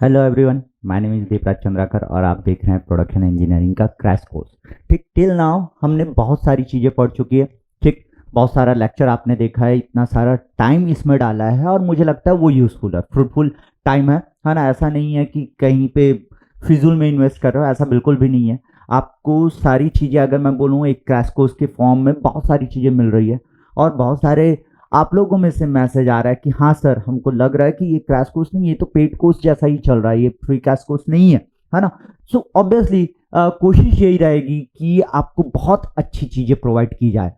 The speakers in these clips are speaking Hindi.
Hello everyone, my name is Deepraj Chandrakar और आप देख रहे हैं प्रोडक्शन इंजीनियरिंग का क्रैश कोर्स। ठीक, टिल नाउ हमने बहुत सारी चीज़ें पढ़ चुकी है। ठीक, बहुत सारा लेक्चर आपने देखा है, इतना सारा टाइम इसमें डाला है और मुझे लगता है वो यूज़फुल है, फ्रूटफुल टाइम है ना। ऐसा नहीं है कि कहीं पे फिजूल में इन्वेस्ट कर रहे हो, ऐसा बिल्कुल भी नहीं है। आपको सारी चीज़ें, अगर मैं बोलूँ एक क्रैश कोर्स के फॉर्म में बहुत सारी चीज़ें मिल रही है और बहुत सारे आप लोगों में से मैसेज आ रहा है कि हाँ सर, हमको लग रहा है कि ये क्रैश कोर्स नहीं, ये तो पेड कोर्स जैसा ही चल रहा है, ये फ्री क्रैश कोर्स नहीं है ना। सो ऑब्वियसली कोशिश यही रहेगी कि आपको बहुत अच्छी चीज़ें प्रोवाइड की जाए,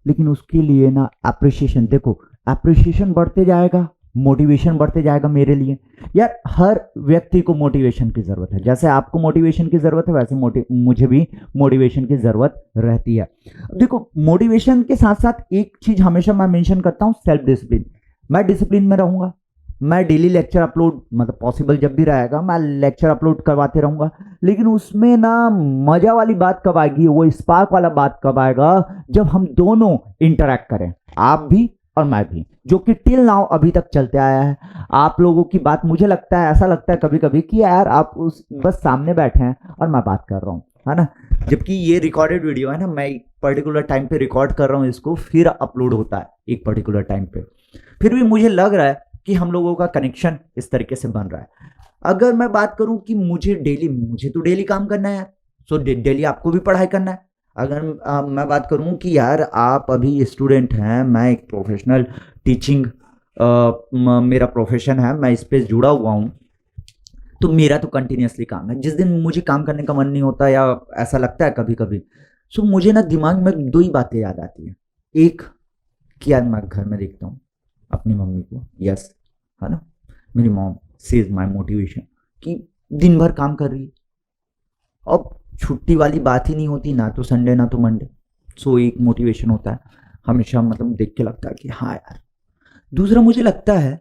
लेकिन उसके लिए ना अप्रिसिएशन, देखो अप्रिसिएशन बढ़ते जाएगा, मोटिवेशन बढ़ते जाएगा। मेरे लिए यार हर व्यक्ति को मोटिवेशन की ज़रूरत है, जैसे आपको मोटिवेशन की ज़रूरत है वैसे मुझे भी मोटिवेशन की ज़रूरत रहती है। देखो, मोटिवेशन के साथ साथ एक चीज़ हमेशा मैं मेंशन करता हूँ, सेल्फ डिसिप्लिन। मैं डिसिप्लिन में रहूँगा, मैं डेली लेक्चर अपलोड, मतलब पॉसिबल जब भी रहेगा मैं लेक्चर अपलोड करवाते रहूँगा, लेकिन उसमें ना मज़ा वाली बात कब आएगी, वो स्पार्क वाला बात कब आएगा, जब हम दोनों इंटरेक्ट करें, आप भी और मैं भी, जो कि टिल नाउ अभी तक चलते आया है। आप लोगों की बात, मुझे लगता है, ऐसा लगता है कभी कभी कि यार आप उस बस सामने बैठे हैं और मैं बात कर रहा हूँ, है ना। जबकि ये रिकॉर्डेड वीडियो है ना, मैं एक पर्टिकुलर टाइम पे रिकॉर्ड कर रहा हूँ इसको, फिर अपलोड होता है एक पर्टिकुलर टाइम पे। फिर भी मुझे लग रहा है कि हम लोगों का कनेक्शन इस तरीके से बन रहा है। अगर मैं बात करूं कि मुझे तो डेली काम करना है, सो डेली आपको भी पढ़ाई करना है। अगर मैं बात करूं कि यार आप अभी स्टूडेंट हैं, मैं एक प्रोफेशनल टीचिंग, मेरा प्रोफेशन है, मैं इस पे जुड़ा हुआ हूं, तो मेरा तो कंटिन्यूअसली काम है। जिस दिन मुझे काम करने का मन नहीं होता या ऐसा लगता है कभी कभी, सो मुझे ना दिमाग में दो ही बातें याद आती है। एक, कि यार मैं घर में देखता हूँ अपनी मम्मी को, यस, है ना, मेरी mom she is my motivation, कि दिन भर काम कर रही है, अब छुट्टी वाली बात ही नहीं होती, ना तो संडे ना तो मंडे। सो एक मोटिवेशन होता है हमेशा, मतलब देख के लगता है कि हाँ यार। दूसरा, मुझे लगता है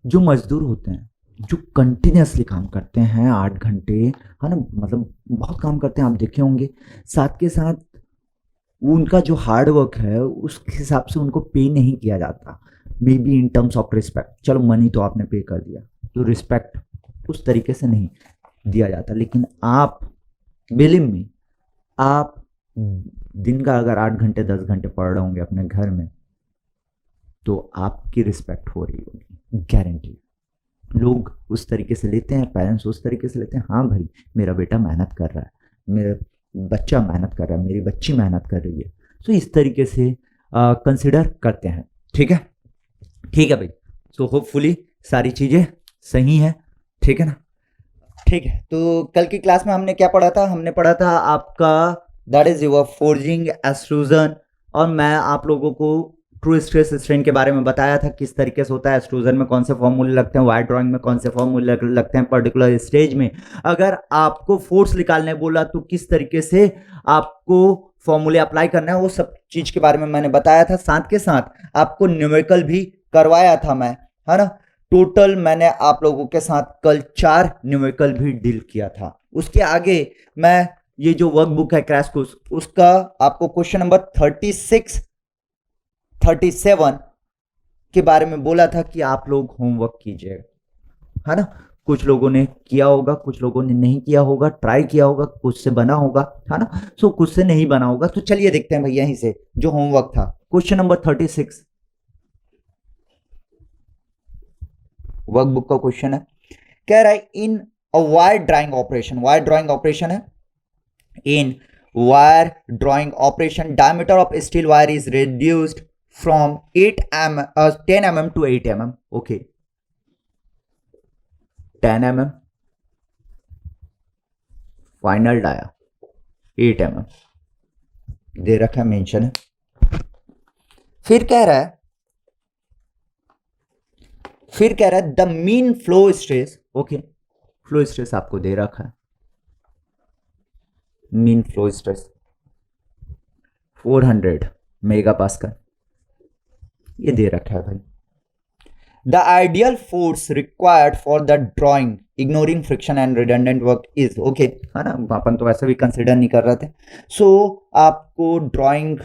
जो मजदूर होते हैं, जो कंटिन्यूअसली काम करते हैं 8 घंटे, है ना, मतलब बहुत काम करते हैं, आप देखे होंगे, साथ के साथ उनका जो हार्ड वर्क है उस हिसाब से उनको पे नहीं किया जाता। May be in terms of respect, चलो मनी तो आपने पे कर दिया, तो रिस्पेक्ट उस तरीके से नहीं दिया जाता। लेकिन आप, बिलीव मी, आप दिन का अगर 8 घंटे 10 घंटे पढ़ रहे होंगे अपने घर में, तो आपकी रिस्पेक्ट हो रही होगी, गारंटी। लोग उस तरीके से लेते हैं, पेरेंट्स उस तरीके से लेते हैं, हाँ भाई मेरा बेटा मेहनत कर रहा है, मेरा बच्चा मेहनत कर रहा है, मेरी बच्ची मेहनत कर रही है, तो इस तरीके से कंसिडर करते हैं। ठीक है, ठीक है भाई। सो होपफुली सारी चीज़ें सही हैं, ठीक है ना। ठीक है, तो कल की क्लास में हमने क्या पढ़ा था, हमने पढ़ा था आपका that is your forging extrusion, और मैं आप लोगों को ट्रू स्ट्रेस स्ट्रेन के बारे में बताया था, किस तरीके से होता है, एक्सट्रूजन में कौन से फॉर्मूले लगते हैं, वायर ड्राइंग में कौन से फॉर्मूले लगते हैं, पर्टिकुलर स्टेज में अगर आपको फोर्स निकालने बोला तो किस तरीके से आपको फॉर्मूले अप्लाई करना है, वो सब चीज के बारे में मैंने बताया था। साथ के साथ आपको न्यूमेरिकल भी करवाया था मैं, है ना। टोटल मैंने आप लोगों के साथ कल 4 न्यूमेरिकल भी डील किया था। उसके आगे मैं ये जो वर्कबुक है क्रैश कोर्स, उसका आपको क्वेश्चन नंबर 36 37 के बारे में बोला था कि आप लोग होमवर्क कीजिए, है ना। कुछ लोगों ने किया होगा, कुछ लोगों ने नहीं किया होगा, ट्राई किया होगा, कुछ से बना होगा, है ना। सो कुछ से नहीं बना होगा, तो चलिए देखते हैं भाई यहीं से जो होमवर्क था। क्वेश्चन नंबर 36 वर्कबुक का क्वेश्चन है, कह रहा है in a wire drawing operation, wire drawing operation है, in wire drawing operation diameter of steel wire is reduced from 10 mm to 8 mm, okay, 10 mm final dia 8 mm दे रखा है, मेंशन है। फिर कह रहा है, the mean flow stress, okay, flow stress आपको दे रखा है, mean flow stress 400 mega pascal, ये दे रखा है भाई। The ideal force required for the drawing ignoring friction and redundant work is, okay, है ना, अपन तो वैसे भी कंसिडर नहीं कर रहे थे। सो आपको ड्रॉइंग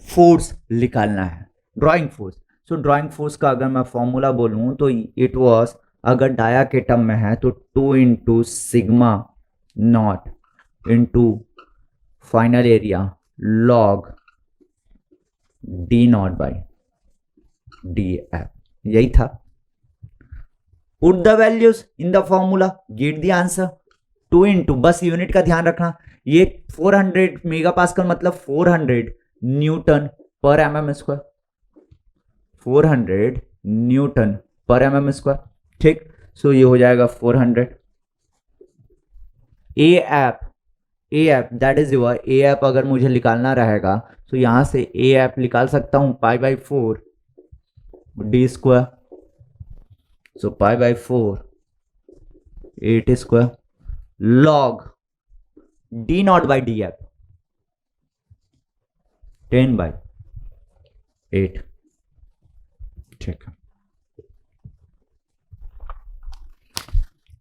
फोर्स निकालना है, ड्रॉइंग फोर्स। सो ड्रॉइंग फोर्स का अगर मैं फॉर्मूला बोलूं तो इट वाज अगर डाया के टर्म में है तो 2 into sigma not into final area log D naught by D F, यही था। Put the values in the formula, get the answer. 2 into, बस यूनिट का ध्यान रखना, ये 400 मेगा पास्कल मतलब 400 न्यूटन पर mm स्क्वायर, 400 न्यूटन पर mm स्क्वायर, ठीक। सो ये हो जाएगा 400। A F that is your A F, अगर मुझे निकालना रहेगा तो यहां से ए एफ निकाल सकता हूं π/4 D square, so π/4 8 square log D naught by D F 10/8, ठीक है।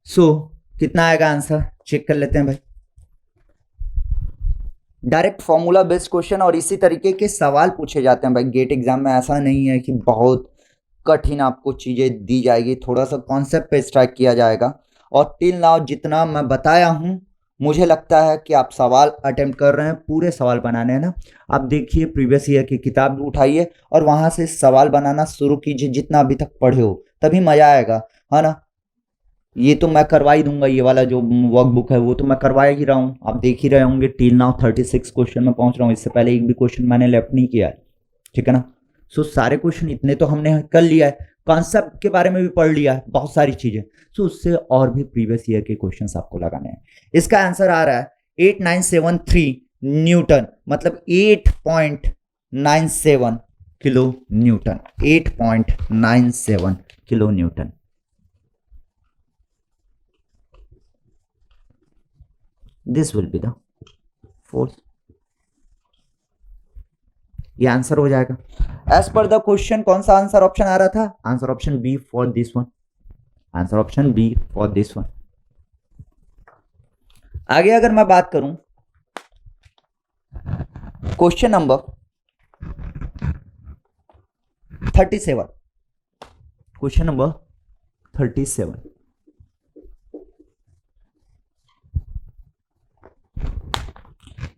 सो कितना आएगा आंसर, चेक कर लेते हैं भाई। डायरेक्ट फॉर्मूला बेस्ड क्वेश्चन और इसी तरीके के सवाल पूछे जाते हैं भाई गेट एग्जाम में। ऐसा नहीं है कि बहुत कठिन आपको चीजें दी जाएगी, थोड़ा सा कॉन्सेप्ट पे स्ट्राइक किया जाएगा। और टिल नाउ जितना मैं बताया हूं, मुझे लगता है कि आप सवाल अटेम्प्ट कर रहे हैं, पूरे सवाल बनाने हैं ना। आप देखिए प्रीवियस ईयर की किताब उठाइए और वहां से सवाल बनाना शुरू कीजिए, जितना अभी तक पढ़े हो, तभी मजा आएगा, है ना। ये तो मैं करवा ही दूंगा, ये वाला जो वर्कबुक है वो तो मैं करवा ही रहा हूँ, आप देख ही रहे होंगे। टिल नाउ 36 क्वेश्चन में पहुंच रहा हूँ, इससे पहले एक भी क्वेश्चन मैंने लेफ्ट नहीं किया है, ठीक है ना। सो सारे क्वेश्चन इतने तो हमने कर लिया है, कॉन्सेप्ट के बारे में भी पढ़ लिया है, बहुत सारी चीजें। सो उससे और भी प्रीवियस ईयर के क्वेश्चंस आपको लगाने हैं। इसका आंसर आ रहा है 8973 न्यूटन, मतलब 8.97 kilo Newton, 8.97 kilo Newton. This will be the force, ये आंसर हो जाएगा एज पर द क्वेश्चन। कौन सा आंसर ऑप्शन आ रहा था, answer option B for this one, answer option B for this one. आगे अगर मैं बात करूं क्वेश्चन नंबर 37, क्वेश्चन नंबर 37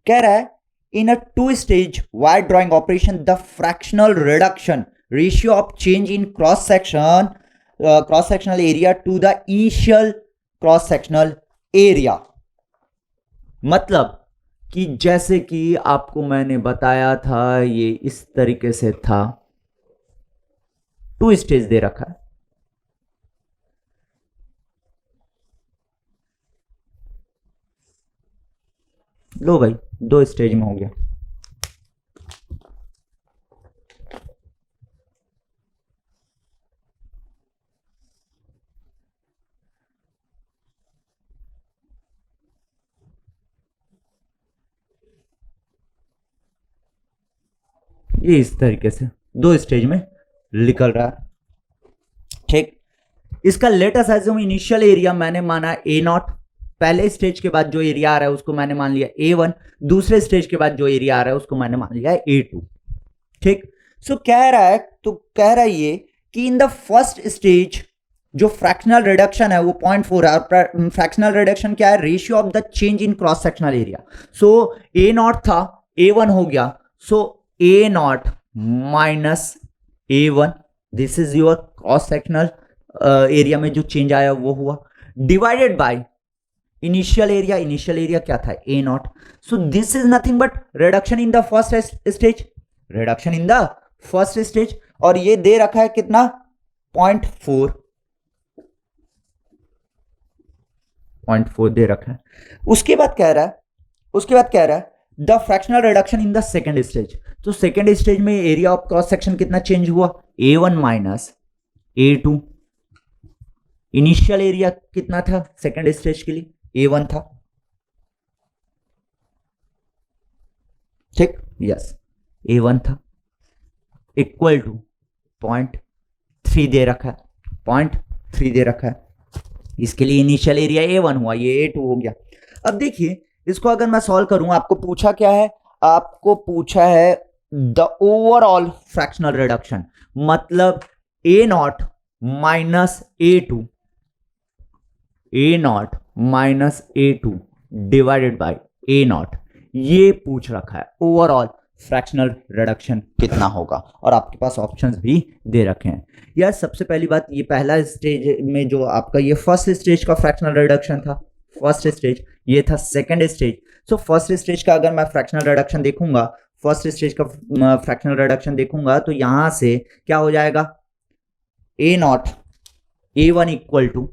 कह रहा है in a two-stage wire drawing operation the fractional reduction ratio of change in cross sectional area to the initial cross sectional area, मतलब कि जैसे कि आपको मैंने बताया था ये इस तरीके से था, 2 स्टेज दे रखा है। लो भाई 2 स्टेज में हो गया। ये इस तरीके से 2 स्टेज में निकल रहा है, ठीक। इसका लेटेस्ट एज्यूम इनिशियल एरिया मैंने माना A0, पहले स्टेज के बाद जो एरिया आ रहा है उसको मैंने मान लिया A1, दूसरे स्टेज के बाद जो एरिया आ रहा है उसको मैंने मान लिया A2, ठीक। सो कह रहा है, तो कह रहा है ये कि इन द फर्स्ट स्टेज जो फ्रैक्शनल रिडक्शन है वो 0.4 है, और फ्रैक्शनल रिडक्शन क्या है, ratio of the change in cross sectional area. So A0 था A1 हो गया, सो A0 minus A1, this is your cross sectional area में जो चेंज आया वो हुआ, डिवाइडेड बाय इनिशियल एरिया क्या था A0। So this is nothing but reduction in the first stage, reduction in the first stage, और ये दे रखा है कितना 0.4 दे रखा है। उसके बाद कह रहा है the fractional reduction in the second stage. तो सेकेंड स्टेज में एरिया ऑफ क्रॉस सेक्शन कितना चेंज हुआ, A1 minus A2। Initial area कितना था सेकेंड स्टेज के लिए, A1 था, ठीक, यस A1 था, इक्वल टू 0.3 दे रखा है, 0.3 दे रखा है। इसके लिए इनिशियल एरिया A1 हुआ, ये A2 हो गया। अब देखिए इसको अगर मैं सॉल्व करूं, आपको पूछा क्या है, आपको पूछा है द ओवरऑल फ्रैक्शनल रिडक्शन, मतलब A0 minus A2 A naught minus A2 divided by A not, ये पूछ रखा है। ओवरऑल फ्रैक्शनल रिडक्शन कितना होगा, और आपके पास ऑप्शंस भी दे रखे हैं। यार सबसे पहली बात, ये पहला स्टेज में जो आपका ये फर्स्ट स्टेज का फ्रैक्शनल रिडक्शन था, फर्स्ट स्टेज, ये था second stage. So first stage का अगर मैं फ्रैक्शनल रिडक्शन देखूंगा, फर्स्ट स्टेज का फ्रैक्शनल रिडक्शन देखूंगा तो यहां से क्या हो जाएगा, ए not A1 equal to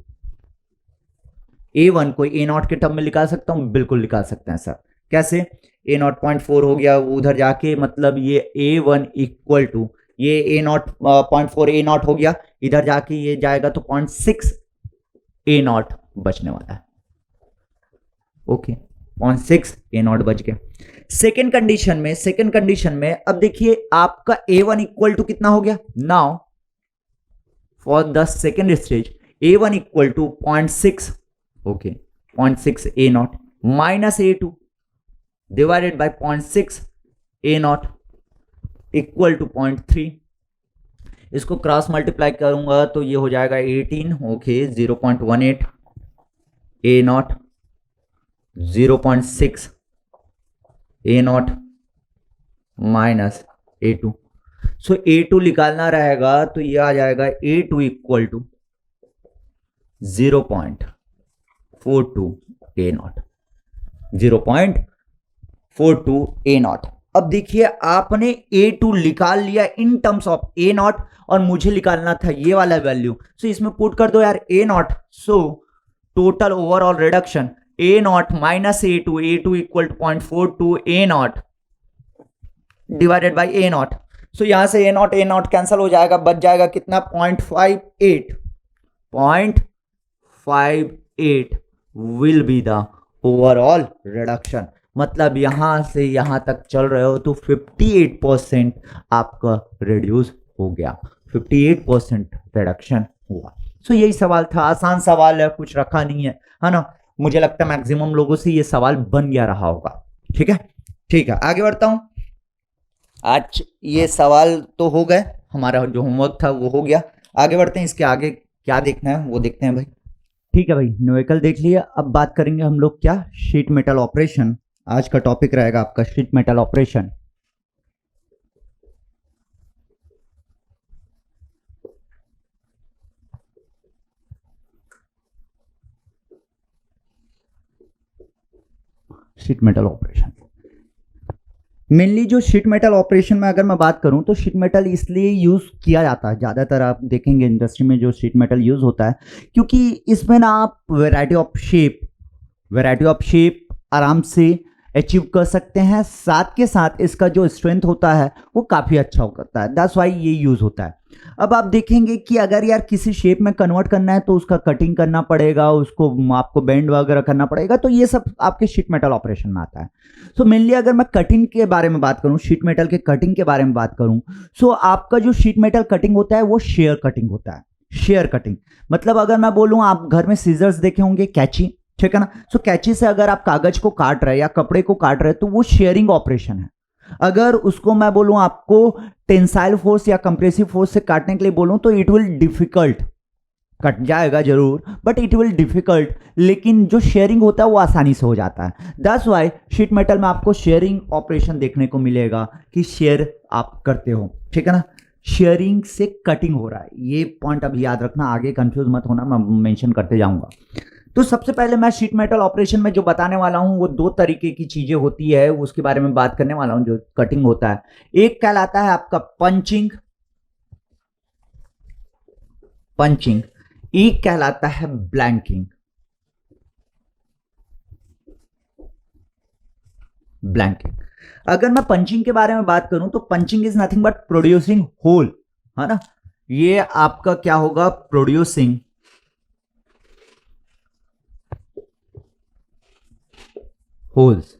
A1 को ए नॉट के टर्म में निकाल सकता हूं, बिल्कुल निकाल सकते हैं सर। कैसे, ए नॉट 0.4 हो गया उधर जाके, मतलब ये A1 इक्वल टू ये ए नॉट 0.4 ए नॉट हो गया, इधर जाके ये जाएगा तो 0.6 ए नॉट बचने वाला है। ओके 0.6 ए नॉट बच गया। सेकेंड कंडीशन में अब देखिए आपका A1 इक्वल टू कितना हो गया, now for the second stage A1 equal to 0.6, okay 0.6 A naught minus A2 divided by 0.6 A naught equal to 0.3। इसको क्रॉस मल्टीप्लाई करूंगा तो ये हो जाएगा 18, okay 0.18 A naught 0.6 A naught minus A2। So A2 निकालना रहेगा तो ये आ जाएगा A2 equal to 0.42 A naught, 0.42 A naught. अब देखिए आपने A2 निकाल लिया in terms of A naught, और मुझे निकालना था ये वाला वैल्यू, सो इसमें पुट कर दो यार A naught. So total overall reduction A naught minus A2, A2 equal to 0.42 A naught divided by A naught. So यहां से ए नॉट कैंसिल हो जाएगा, बच जाएगा कितना, 0.58 will be the overall reduction. मतलब यहां से यहां तक चल रहे हो तो 58% आपका रिड्यूस हो गया, 58% रिडक्शन हुआ। सो यही सवाल था, आसान सवाल है, कुछ रखा नहीं है ना। मुझे लगता है मैक्सिमम लोगों से ये सवाल बन गया रहा होगा। ठीक है, ठीक है, आगे बढ़ता हूं। आज ये सवाल तो हो गए, हमारा जो होमवर्क था वो हो गया। आगे बढ़ते हैं, इसके आगे क्या देखना है वो देखते हैं भाई। ठीक है भाई, न्यूमेरिकल देख लिया। अब बात करेंगे हम लोग क्या, शीट मेटल ऑपरेशन। आज का टॉपिक रहेगा आपका sheet metal operation. Sheet metal operation mainly, जो शीट मेटल ऑपरेशन में अगर मैं बात करूं तो शीट मेटल इसलिए यूज किया जाता है, ज्यादातर आप देखेंगे इंडस्ट्री में जो शीट मेटल यूज होता है, क्योंकि इसमें ना आप वैरायटी ऑफ शेप आराम से अचीव कर सकते हैं। साथ के साथ इसका जो स्ट्रेंथ होता है वो काफ़ी अच्छा होता है, दैट्स वाई ये यूज़ होता है। अब आप देखेंगे कि अगर यार किसी शेप में कन्वर्ट करना है तो उसका कटिंग करना पड़ेगा, उसको आपको बेंड वगैरह करना पड़ेगा, तो ये सब आपके शीट मेटल ऑपरेशन में आता है। सो मेनली अगर मैं कटिंग के बारे में बात करूं, शीट मेटल के कटिंग के बारे में बात करूं, सो आपका जो शीट मेटल कटिंग होता है वो शेयर कटिंग होता है। शेयर कटिंग मतलब अगर मैं बोलूं, आप घर में सीजर्स देखे होंगे, कैंची, ठीक है ना। सो कैंची से अगर आप कागज को काट रहे हैं या कपड़े को काट रहे हैं तो वो शेयरिंग ऑपरेशन है। अगर उसको मैं बोलूं आपको टेंसाइल फोर्स या कंप्रेसिव फोर्स से काटने के लिए बोलूं तो इट विल डिफिकल्ट, कट जाएगा जरूर बट इट विल डिफिकल्ट, लेकिन जो शेयरिंग होता है वो आसानी से हो जाता है। दैट्स वाई शीट मेटल में आपको शेयरिंग ऑपरेशन देखने को मिलेगा कि शेयर आप करते हो, ठीक है ना। शेयरिंग से कटिंग हो रहा है, ये पॉइंट अभी याद रखना, आगे कंफ्यूज मत होना, मैं मेंशन करते जाऊंगा। तो सबसे पहले मैं शीट मेटल ऑपरेशन में जो बताने वाला हूं वो दो तरीके की चीजें होती है, उसके बारे में बात करने वाला हूं जो कटिंग होता है। एक कहलाता है आपका पंचिंग, एक कहलाता है ब्लैंकिंग। अगर मैं पंचिंग के बारे में बात करूं तो punching is nothing but producing hole, है ना। ये आपका क्या होगा, प्रोड्यूसिंग होल्स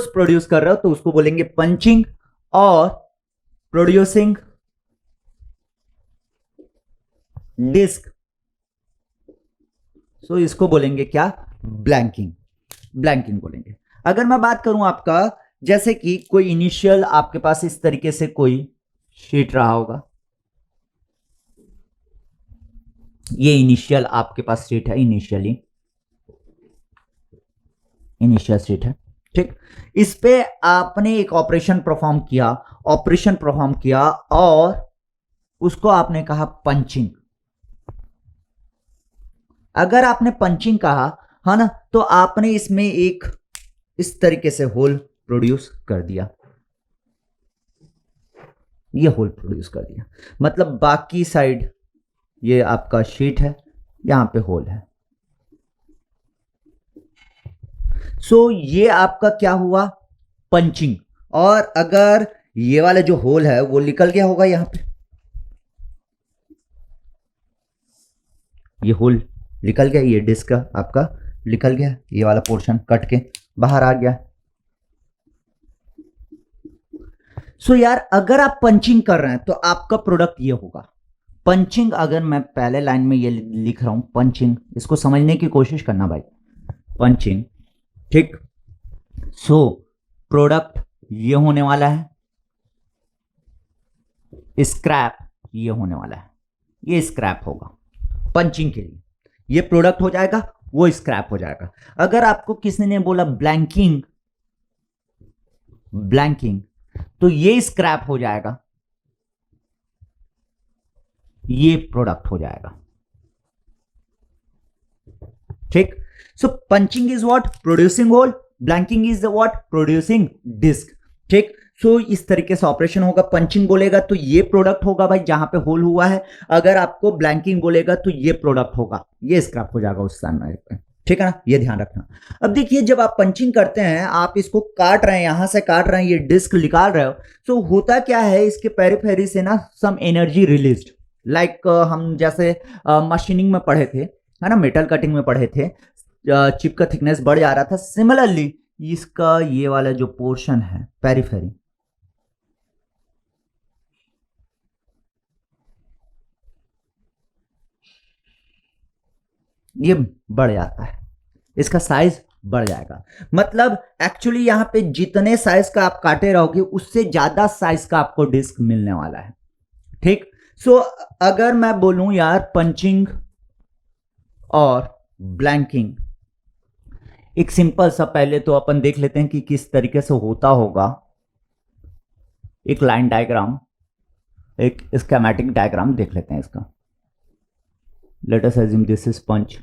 प्रोड्यूस कर रहे हो तो उसको बोलेंगे पंचिंग, और प्रोड्यूसिंग डिस्क, सो इसको बोलेंगे क्या, ब्लैंकिंग बोलेंगे। अगर मैं बात करूं आपका, जैसे कि कोई इनिशियल आपके पास इस तरीके से कोई शीट रहा होगा, ये इनिशियल आपके पास स्टेट है, इनिशियल स्टेट है, ठीक। इस पे आपने एक ऑपरेशन परफॉर्म किया और उसको आपने कहा पंचिंग। अगर आपने पंचिंग कहा है ना, तो आपने इसमें एक इस तरीके से होल प्रोड्यूस कर दिया, ये होल प्रोड्यूस कर दिया, मतलब बाकी साइड ये आपका शीट है, यहां पे होल है। सो ये आपका क्या हुआ, पंचिंग। और अगर ये वाला जो होल है वो निकल गया होगा, यहां पे ये होल निकल गया, ये डिस्क आपका निकल गया, ये वाला पोर्शन कट के बाहर आ गया। सो यार अगर आप पंचिंग कर रहे हैं तो आपका प्रोडक्ट ये होगा। पंचिंग, अगर मैं पहले लाइन में ये लिख रहा हूं पंचिंग, इसको समझने की कोशिश करना भाई, पंचिंग, ठीक। सो प्रोडक्ट ये होने वाला है, स्क्रैप ये होने वाला है, ये स्क्रैप होगा पंचिंग के लिए, ये प्रोडक्ट हो जाएगा, वो स्क्रैप हो जाएगा। अगर आपको किसी ने बोला ब्लैंकिंग, तो ये स्क्रैप हो जाएगा, ये प्रोडक्ट हो जाएगा, ठीक। So punching is what, producing hole, blanking is what, producing disc, ठीक। सो इस तरीके से ऑपरेशन होगा। पंचिंग बोलेगा तो ये प्रोडक्ट होगा भाई जहां पे होल हुआ है, अगर आपको ब्लैंकिंग बोलेगा तो ये प्रोडक्ट होगा, ये स्क्रैप हो जाएगा उस समय पे, ठीक है ना, ये ध्यान रखना। अब देखिए जब आप पंचिंग करते हैं, आप इसको काट रहे हैं, यहां से काट रहे हैं, ये डिस्क निकाल रहे हो, तो होता क्या है, इसके पेरिफेरी से ना सम एनर्जी रिलीज्ड, लाइक हम जैसे मशीनिंग में पढ़े थे, है ना, मेटल कटिंग में पढ़े थे, चिप का थिकनेस बढ़ जा रहा था। सिमिलरली इसका ये वाला जो पोर्शन है पेरिफेरी, ये बढ़ जाता है, इसका साइज बढ़ जाएगा। मतलब एक्चुअली यहां पे जितने साइज का आप काटे रहोगे उससे ज्यादा साइज का आपको डिस्क मिलने वाला है, ठीक। सो अगर मैं बोलूं यार पंचिंग और ब्लैंकिंग, एक सिंपल सा पहले तो अपन देख लेते हैं कि किस तरीके से होता होगा। एक लाइन डायग्राम, एक स्कीमेटिक डायग्राम देख लेते हैं इसका। Let us assume this is punch,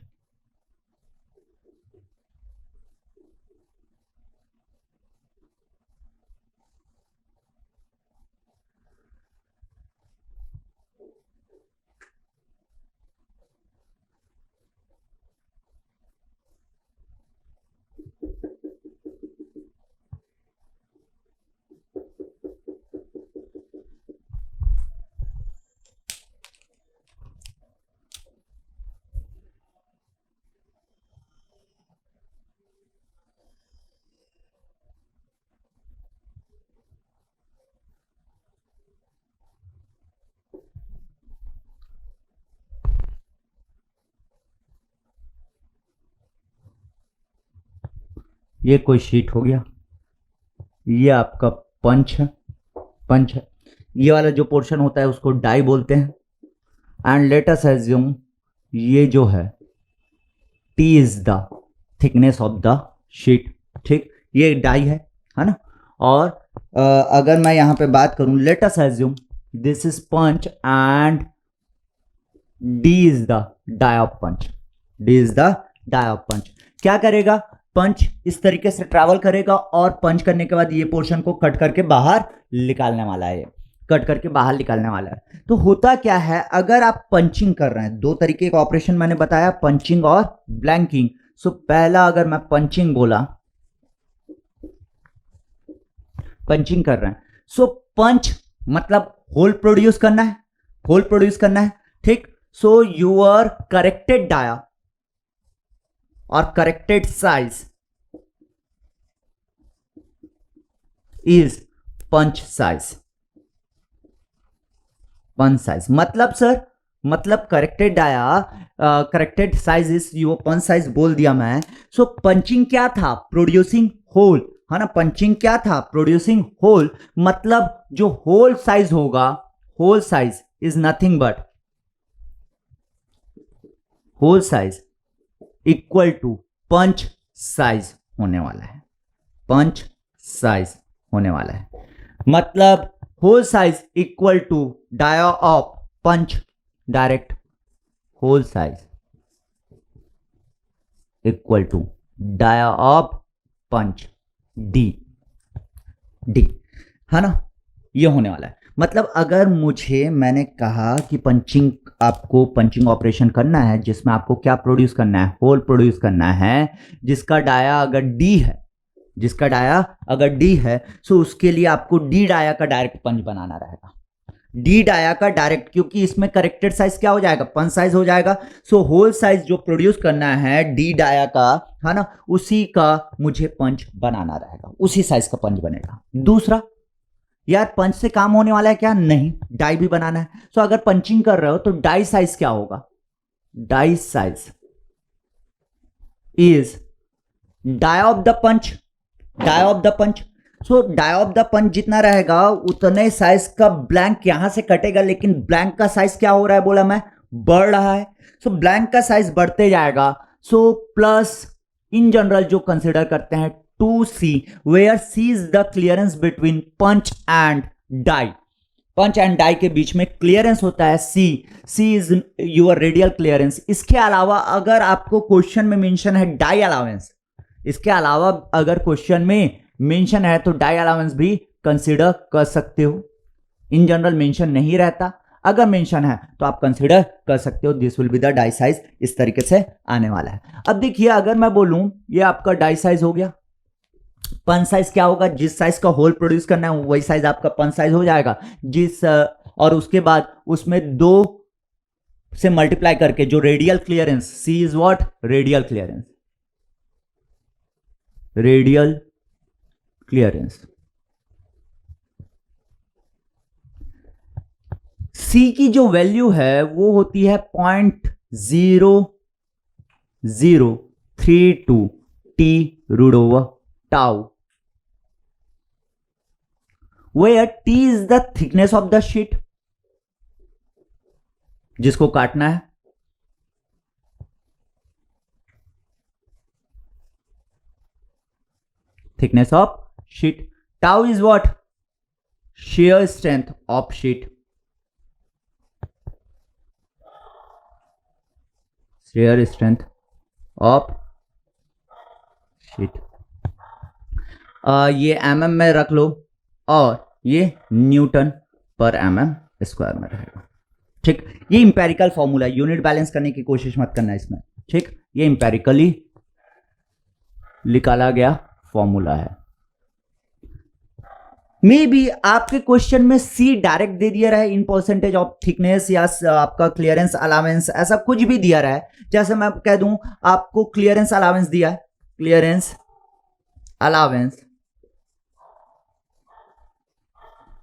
ये कोई शीट हो गया, ये आपका पंच है, ये वाला जो पोर्शन होता है उसको डाई बोलते हैं। एंड लेट अस अज्यूम ये जो है T is the thickness of the sheet, ठीक, ये डाई है ना। और अगर मैं यहां पे बात करूं, let us assume this is punch and D is the die of punch, क्या करेगा, पंच इस तरीके से ट्रैवल करेगा और पंच करने के बाद ये पोर्शन को कट करके बाहर निकालने वाला है, तो होता क्या है, अगर आप पंचिंग कर रहे हैं, दो तरीके का ऑपरेशन मैंने बताया, पंचिंग और ब्लैंकिंग। सो पहला अगर मैं पंचिंग बोला, पंचिंग कर रहे हैं, सो पंच मतलब होल प्रोड्यूस करना है, ठीक। सो योर करेक्टेड डाया और corrected size is punch size, मतलब सर, मतलब corrected dia, corrected size is your punch size बोल दिया मैं। सो पंचिंग क्या था, प्रोड्यूसिंग होल, है ना, पंचिंग क्या था, प्रोड्यूसिंग होल, मतलब जो होल साइज होगा, hole size is nothing but hole size equal to punch size होने वाला है, पंच साइज होने वाला है। मतलब hole size equal to dia of punch direct, hole size equal to dia of punch D, D है ना, ये होने वाला है। मतलब अगर मैंने कहा कि पंचिंग, आपको पंचिंग ऑपरेशन करना है जिसमें आपको क्या प्रोड्यूस करना है, होल प्रोड्यूस करना है, जिसका डाया अगर डी है, जिसका डाया अगर डी है, सो उसके लिए आपको डी डाया का डायरेक्ट पंच बनाना रहेगा, डी डाया का डायरेक्ट, क्योंकि इसमें करेक्टेड साइज क्या हो जाएगा, पंच साइज हो जाएगा। सो होल साइज जो प्रोड्यूस करना है डी डाया का, है ना, उसी का मुझे पंच बनाना रहेगा, उसी साइज का पंच बनेगा। दूसरा, यार पंच से काम होने वाला है क्या, नहीं, डाई भी बनाना है। सो अगर पंचिंग कर रहे हो तो डाई साइज क्या होगा, die size is die of the punch, die of the punch. So die of the punch जितना रहेगा उतने साइज का ब्लैंक यहां से कटेगा, लेकिन ब्लैंक का साइज क्या हो रहा है, बोला मैं, बढ़ रहा है। सो ब्लैंक का साइज बढ़ते जाएगा। सो प्लस इन जनरल जो कंसिडर करते हैं 2C, where C is the clearance between punch and die. Punch and die के बीच में क्लियरेंस होता है C, C is your radial clearance। इसके अलावा अगर आपको क्वेश्चन में मेंशन है डाई अलाउंस, इसके अलावा अगर क्वेश्चन में मेंशन है तो डाई अलाउंस भी कंसिडर कर सकते हो। इन जनरल मेंशन नहीं रहता, अगर मेंशन है तो आप कंसिडर कर सकते हो। This will be the die size, इस तरीके से आने वाला है। अब देखिए, अगर मैं बोलूं ये आपका डाई साइज हो गया, पंच साइज क्या होगा, जिस साइज का होल प्रोड्यूस करना है वही साइज आपका पंच साइज हो जाएगा। और उसके बाद उसमें 2 से मल्टीप्लाई करके जो radial clearance, C is what, radial clearance, radial clearance, C की जो वैल्यू है वो होती है 0.0032 T root over tau, where T is the thickness of the sheet जिसको काटना है, thickness of sheet, tau is what, shear strength of sheet, shear strength of sheet। ये mm में रख लो और ये न्यूटन पर mm स्क्वायर में रहेगा। ठीक, ये इंपेरिकल फॉर्मूला, यूनिट बैलेंस करने की कोशिश मत करना इसमें। ठीक, ये इंपेरिकली निकाला गया फॉर्मूला है। मे बी आपके क्वेश्चन में सी डायरेक्ट दे दिया रहा है इन परसेंटेज ऑफ थिकनेस, या आपका क्लियरेंस अलावेंस, ऐसा कुछ भी दिया रहा है। जैसे मैं कह दूं आपको क्लियरेंस अलावेंस दिया है, क्लियरेंस अलावेंस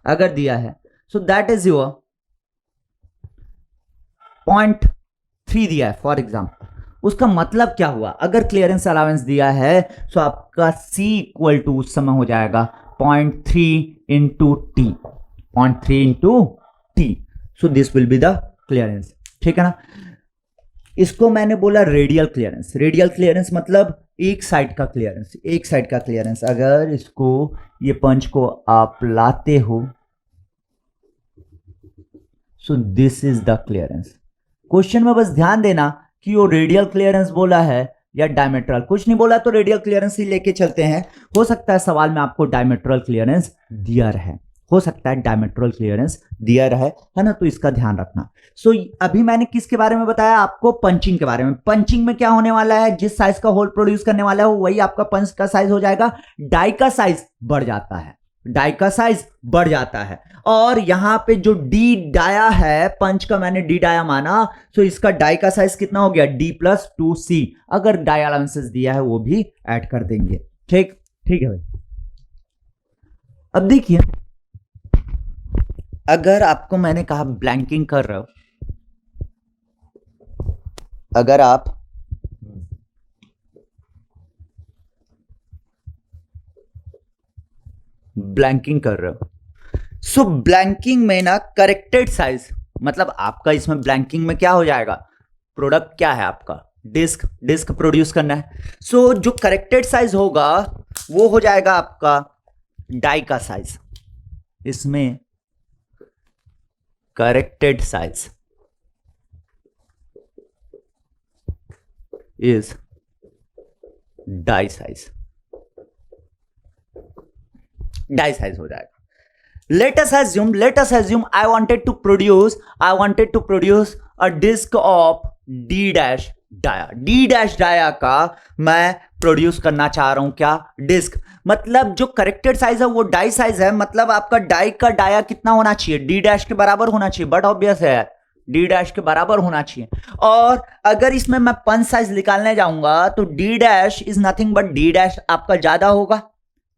अगर दिया है, सो दैट इज योर 0.3 दिया है फॉर एग्जाम्पल। उसका मतलब क्या हुआ, अगर क्लियरेंस अलावेंस दिया है तो आपका C इक्वल टू उस समय हो जाएगा 0.3 into T, 0.3 into T. So this will be the clearance. ठीक है ना, इसको मैंने बोला रेडियल क्लियरेंस। रेडियल क्लियरेंस मतलब एक साइड का क्लियरेंस, एक साइड का क्लियरेंस। अगर इसको, ये पंच को आप लाते हो, सो this is the clearance. Question में बस ध्यान देना कि वो रेडियल क्लियरेंस बोला है या डायमेट्रल, कुछ नहीं बोला तो रेडियल क्लियरेंस ही लेके चलते हैं। हो सकता है सवाल में आपको डायमेट्रल क्लियरेंस दिया रहे, हो सकता है डायमेट्रल क्लियरेंस दिया रहे, है ना, तो इसका ध्यान रखना। सो अभी मैंने किसके बारे में बताया आपको, पंचिंग के बारे में। पंचिंग में क्या होने वाला है, जिस साइज का होल प्रोड्यूस करने वाला है वही आपका पंच का साइज हो जाएगा। डाई का साइज बढ़ जाता है, डाई का साइज बढ़ जाता है। और यहां पे जो डी डाया है, पंच का मैंने डी डाया माना, सो इसका डाई का साइज कितना हो गया, D+2C। अगर डाई अलाउंसेस दिया है वो भी ऐड कर देंगे। ठीक, ठीक है भाई। अब देखिए, अगर आपको मैंने कहा ब्लैंकिंग कर रहे हो, अगर आप ब्लैंकिंग कर रहे हो, सो ब्लैंकिंग में ना करेक्टेड साइज, मतलब आपका इसमें ब्लैंकिंग में क्या हो जाएगा, प्रोडक्ट क्या है आपका, डिस्क, डिस्क प्रोड्यूस करना है। सो जो करेक्टेड साइज होगा वो हो जाएगा आपका डाई का साइज, इसमें corrected size is die size, die size हो जाएगा। let us assume I wanted to produce a disk of D dash dia का मैं प्रोड्यूस करना चाह रहा हूं क्या, डिस्क। मतलब जो करेक्टेड साइज है वो डाई साइज है, मतलब आपका डाई का डाया कितना होना चाहिए, डी डैश के बराबर होना चाहिए, बट ऑब्वियस है यार, डी डैश के बराबर होना चाहिए। और अगर इसमें मैं पंच साइज निकालने जाऊंगा तो D dash is nothing but D dash आपका ज्यादा होगा,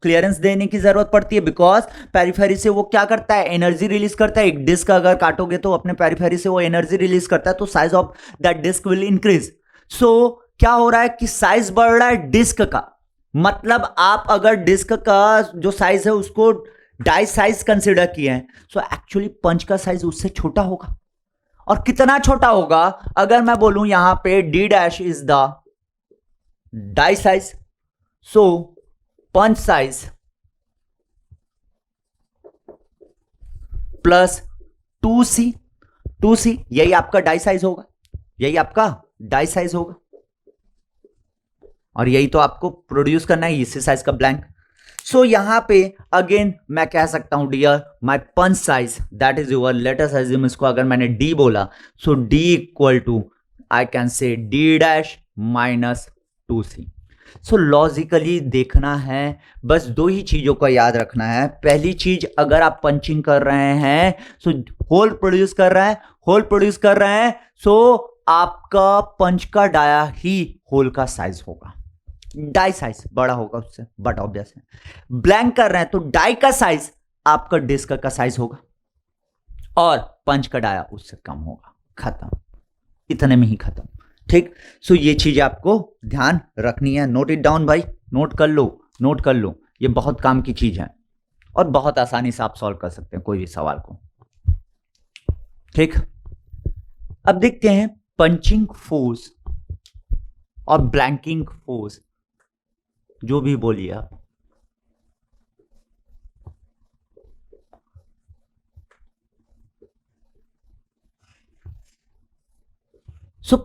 क्लियरेंस देने की जरूरत पड़ती है, बिकॉज पेरिफेरी से वो क्या करता है, एनर्जी रिलीज करता है। एक डिस्क अगर काटोगे तो अपने पेरिफेरी से वो एनर्जी रिलीज करता है, तो size of that disc will increase. So क्या हो रहा है कि साइज बढ़ रहा है डिस्क का, मतलब आप अगर डिस्क का जो साइज है उसको डाई साइज कंसिडर किए हैं, सो एक्चुअली पंच का साइज उससे छोटा होगा। और कितना छोटा होगा, अगर मैं बोलूं यहां पे D dash is the die size, so punch size plus 2C यही आपका डाई साइज होगा, यही आपका डाई साइज होगा, और यही तो आपको प्रोड्यूस करना है, इसी साइज का ब्लैंक। सो यहां पे अगेन मैं कह सकता हूं dear my punch size that is your, let us assume इसको अगर मैंने डी बोला, so D equal to I can say D dash minus 2C। So logically देखना है, बस दो ही चीजों को याद रखना है। पहली चीज, अगर आप पंचिंग कर रहे हैं सो होल प्रोड्यूस कर रहे हैं, सो आपका पंच का डाया ही होल का साइज होगा, डाई साइज बड़ा होगा उससे, बट ऑब्वियस है। ब्लैंक कर रहे हैं तो डाई का साइज आपका डिस्क का साइज होगा और पंच का डाया उससे कम होगा, खत्म, इतने में ही खत्म। ठीक, सो ये चीज आपको ध्यान रखनी है, नोट इट डाउन भाई, नोट कर लो, ये बहुत काम की चीज है और बहुत आसानी से आप सॉल्व कर सकते हैं कोई भी सवाल को। ठीक, अब देखते हैं पंचिंग फोर्स और ब्लैंकिंग फोर्स, जो भी बोलिए आप। सो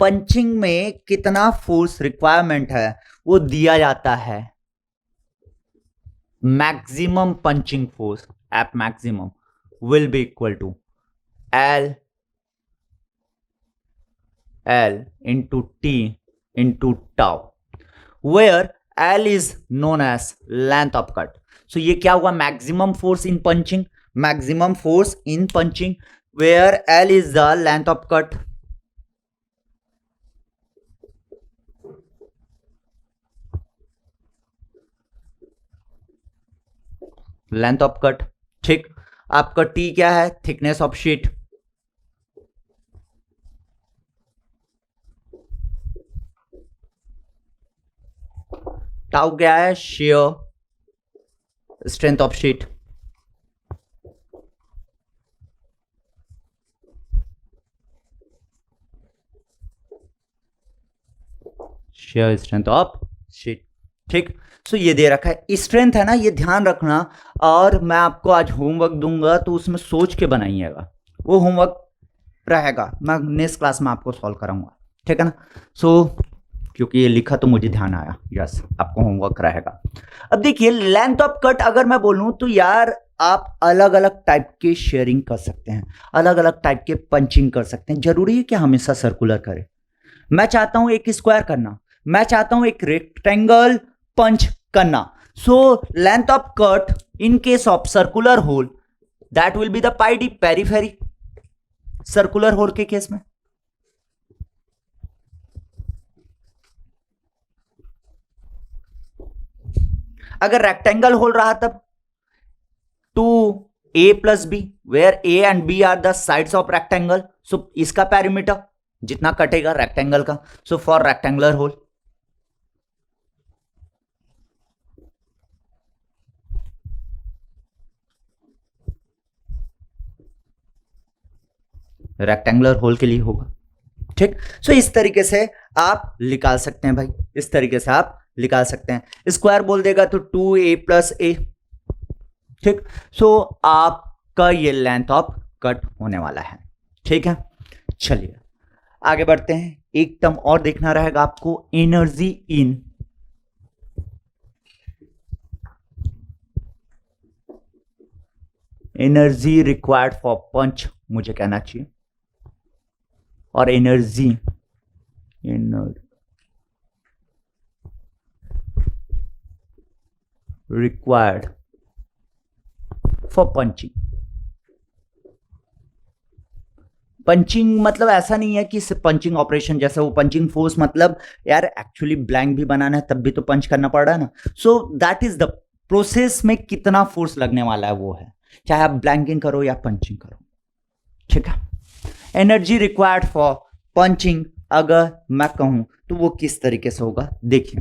पंचिंग में कितना फोर्स रिक्वायरमेंट है वो दिया जाता है, maximum punching force at maximum will be equal to L into T into tau, where L is known as length of cut. So ये क्या हुआ, maximum force in punching, where L is the length of cut. Length of cut, ठीक। आपका T क्या है, थिकनेस ऑफ शीट, टाउ क्या है, shear strength of sheet, shear strength of sheet, ठीक। सो ये दे रखा है, स्ट्रेंथ है ना, ये ध्यान रखना। और मैं आपको आज होमवर्क दूंगा तो उसमें सोच के बनाइएगा, वो होमवर्क रहेगा, मैं नेक्स्ट क्लास में आपको सॉल्व कराऊंगा, ठीक है ना। सो क्योंकि ये लिखा तो मुझे ध्यान आया, यस आपको होमवर्क रहेगा। अब देखिए लेंथ ऑफ कट अगर मैं बोलूं तो यार आप अलग अलग टाइप के शेयरिंग कर सकते हैं, अलग अलग टाइप के पंचिंग कर सकते हैं, जरूरी है कि हमेशा सर्कुलर करें। मैं चाहता हूं एक स्क्वायर करना, मैं चाहता हूं एक रेक्टेंगल पंच करना। So length of cut in case of circular hole that will be the pi D periphery, circular hole के केस में। अगर रेक्टेंगल होल रहा तब 2a plus B, where a and b are the sides of rectangle, so इसका पैरीमीटर जितना कटेगा रेक्टेंगल का, so for rectangular hole. Rectangular hole के लिए होगा, ठीक। सो इस तरीके से आप निकाल सकते हैं भाई, इस तरीके से आप निकाल सकते हैं। स्क्वायर बोल देगा तो 2a प्लस ए। ठीक। सो आपका ये लेंथ ऑफ कट होने वाला है। ठीक है, चलिए आगे बढ़ते हैं। एक टर्म और देखना रहेगा आपको, energy in. Energy required for punch मुझे कहना चाहिए, और energy required for punching. Punching मतलब ऐसा नहीं है कि सिर्फ पंचिंग ऑपरेशन, जैसे वो पंचिंग फोर्स मतलब यार एक्चुअली ब्लैंक भी बनाना है तब भी तो पंच करना पड़ रहा है ना। So that is the process में कितना फोर्स लगने वाला है वो है, चाहे आप ब्लैंकिंग करो या पंचिंग करो। ठीक है, एनर्जी रिक्वायर्ड फॉर पंचिंग अगर मैं कहूं तो वो किस तरीके से होगा देखिए।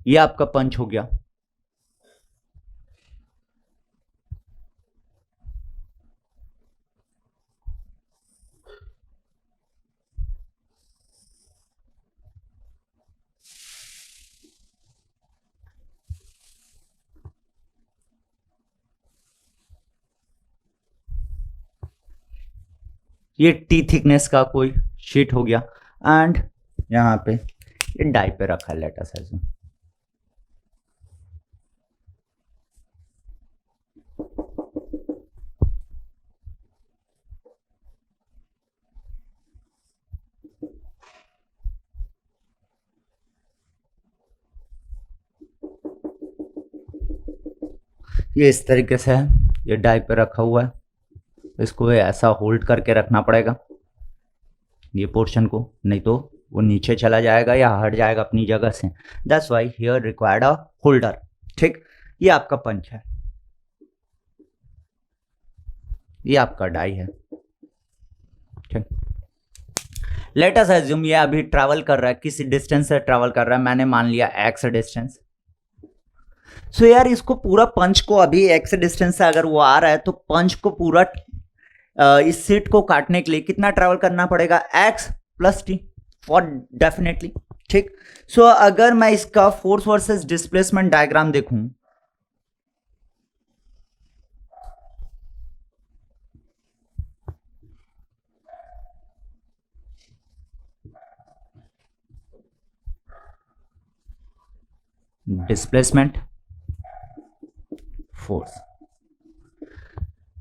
ये आपका पंच हो गया। ये टी थिकनेस का कोई शीट हो गया, एंड यहां पे ये डाई पे रखा है लेटर साइज। ये इस तरीके से है, ये डाई पे रखा हुआ है, इसको ऐसा होल्ड करके रखना पड़ेगा ये पोर्शन को, नहीं तो वो नीचे चला जाएगा या हट जाएगा अपनी जगह से। That's why here required a holder. ठीक, ये आपका पंच है, ये आपका डाई है। ठीक, लेट अस अज्यूम ये अभी ट्रैवल कर रहा है, किसी डिस्टेंस से ट्रैवल कर रहा है, मैंने मान लिया एक्स डिस्टेंस। सो यार इसको पूरा पंच को अभी एक्स डिस्टेंस से अगर वो आ रहा है तो पंच को पूरा इस सीट को काटने के लिए कितना ट्रैवल करना पड़ेगा, x plus T for definitely. ठीक, सो अगर मैं इसका फोर्स वर्सेस डिस्प्लेसमेंट डायग्राम देखूं, डिस्प्लेसमेंट फोर्स,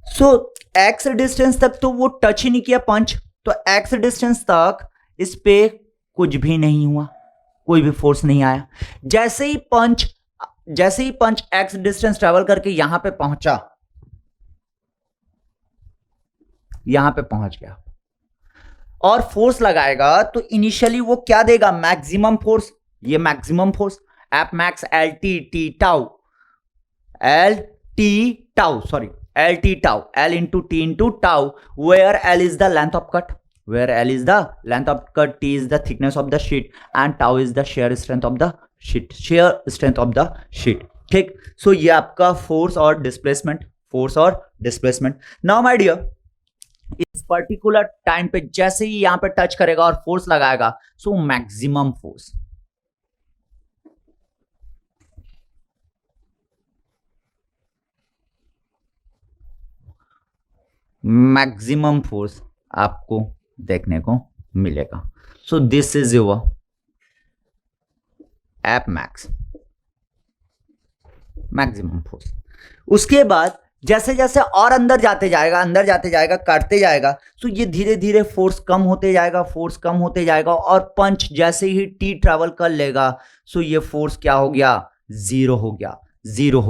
सो एक्स डिस्टेंस तक तो वो टच ही नहीं किया पंच, तो एक्स डिस्टेंस तक इस पे कुछ भी नहीं हुआ, कोई भी फोर्स नहीं आया। जैसे ही पंच एक्स डिस्टेंस ट्रेवल करके यहां पे पहुंचा, यहां पे पहुंच गया और फोर्स लगाएगा तो इनिशियली वो क्या देगा, मैक्सिमम फोर्स। ये maximum force F max L T tau sorry L T tau, L into T into tau, where L is the length of cut, where L is the length of cut, T is the thickness of the sheet, and tau is the shear strength of the sheet, shear strength of the sheet. ठीक, सो ये आपका फोर्स और डिस्प्लेसमेंट। नाउ माय डियर, इस पर्टिकुलर टाइम पे जैसे ही यहां पे टच करेगा और फोर्स लगाएगा, सो मैक्सिमम फोर्स आपको देखने को मिलेगा। सो this is your app maximum force. उसके बाद जैसे जैसे और अंदर जाते जाएगा काटते जाएगा, सो ये धीरे धीरे फोर्स कम होते जाएगा और पंच जैसे ही टी ट्रैवल कर लेगा, सो ये फोर्स क्या हो गया, जीरो हो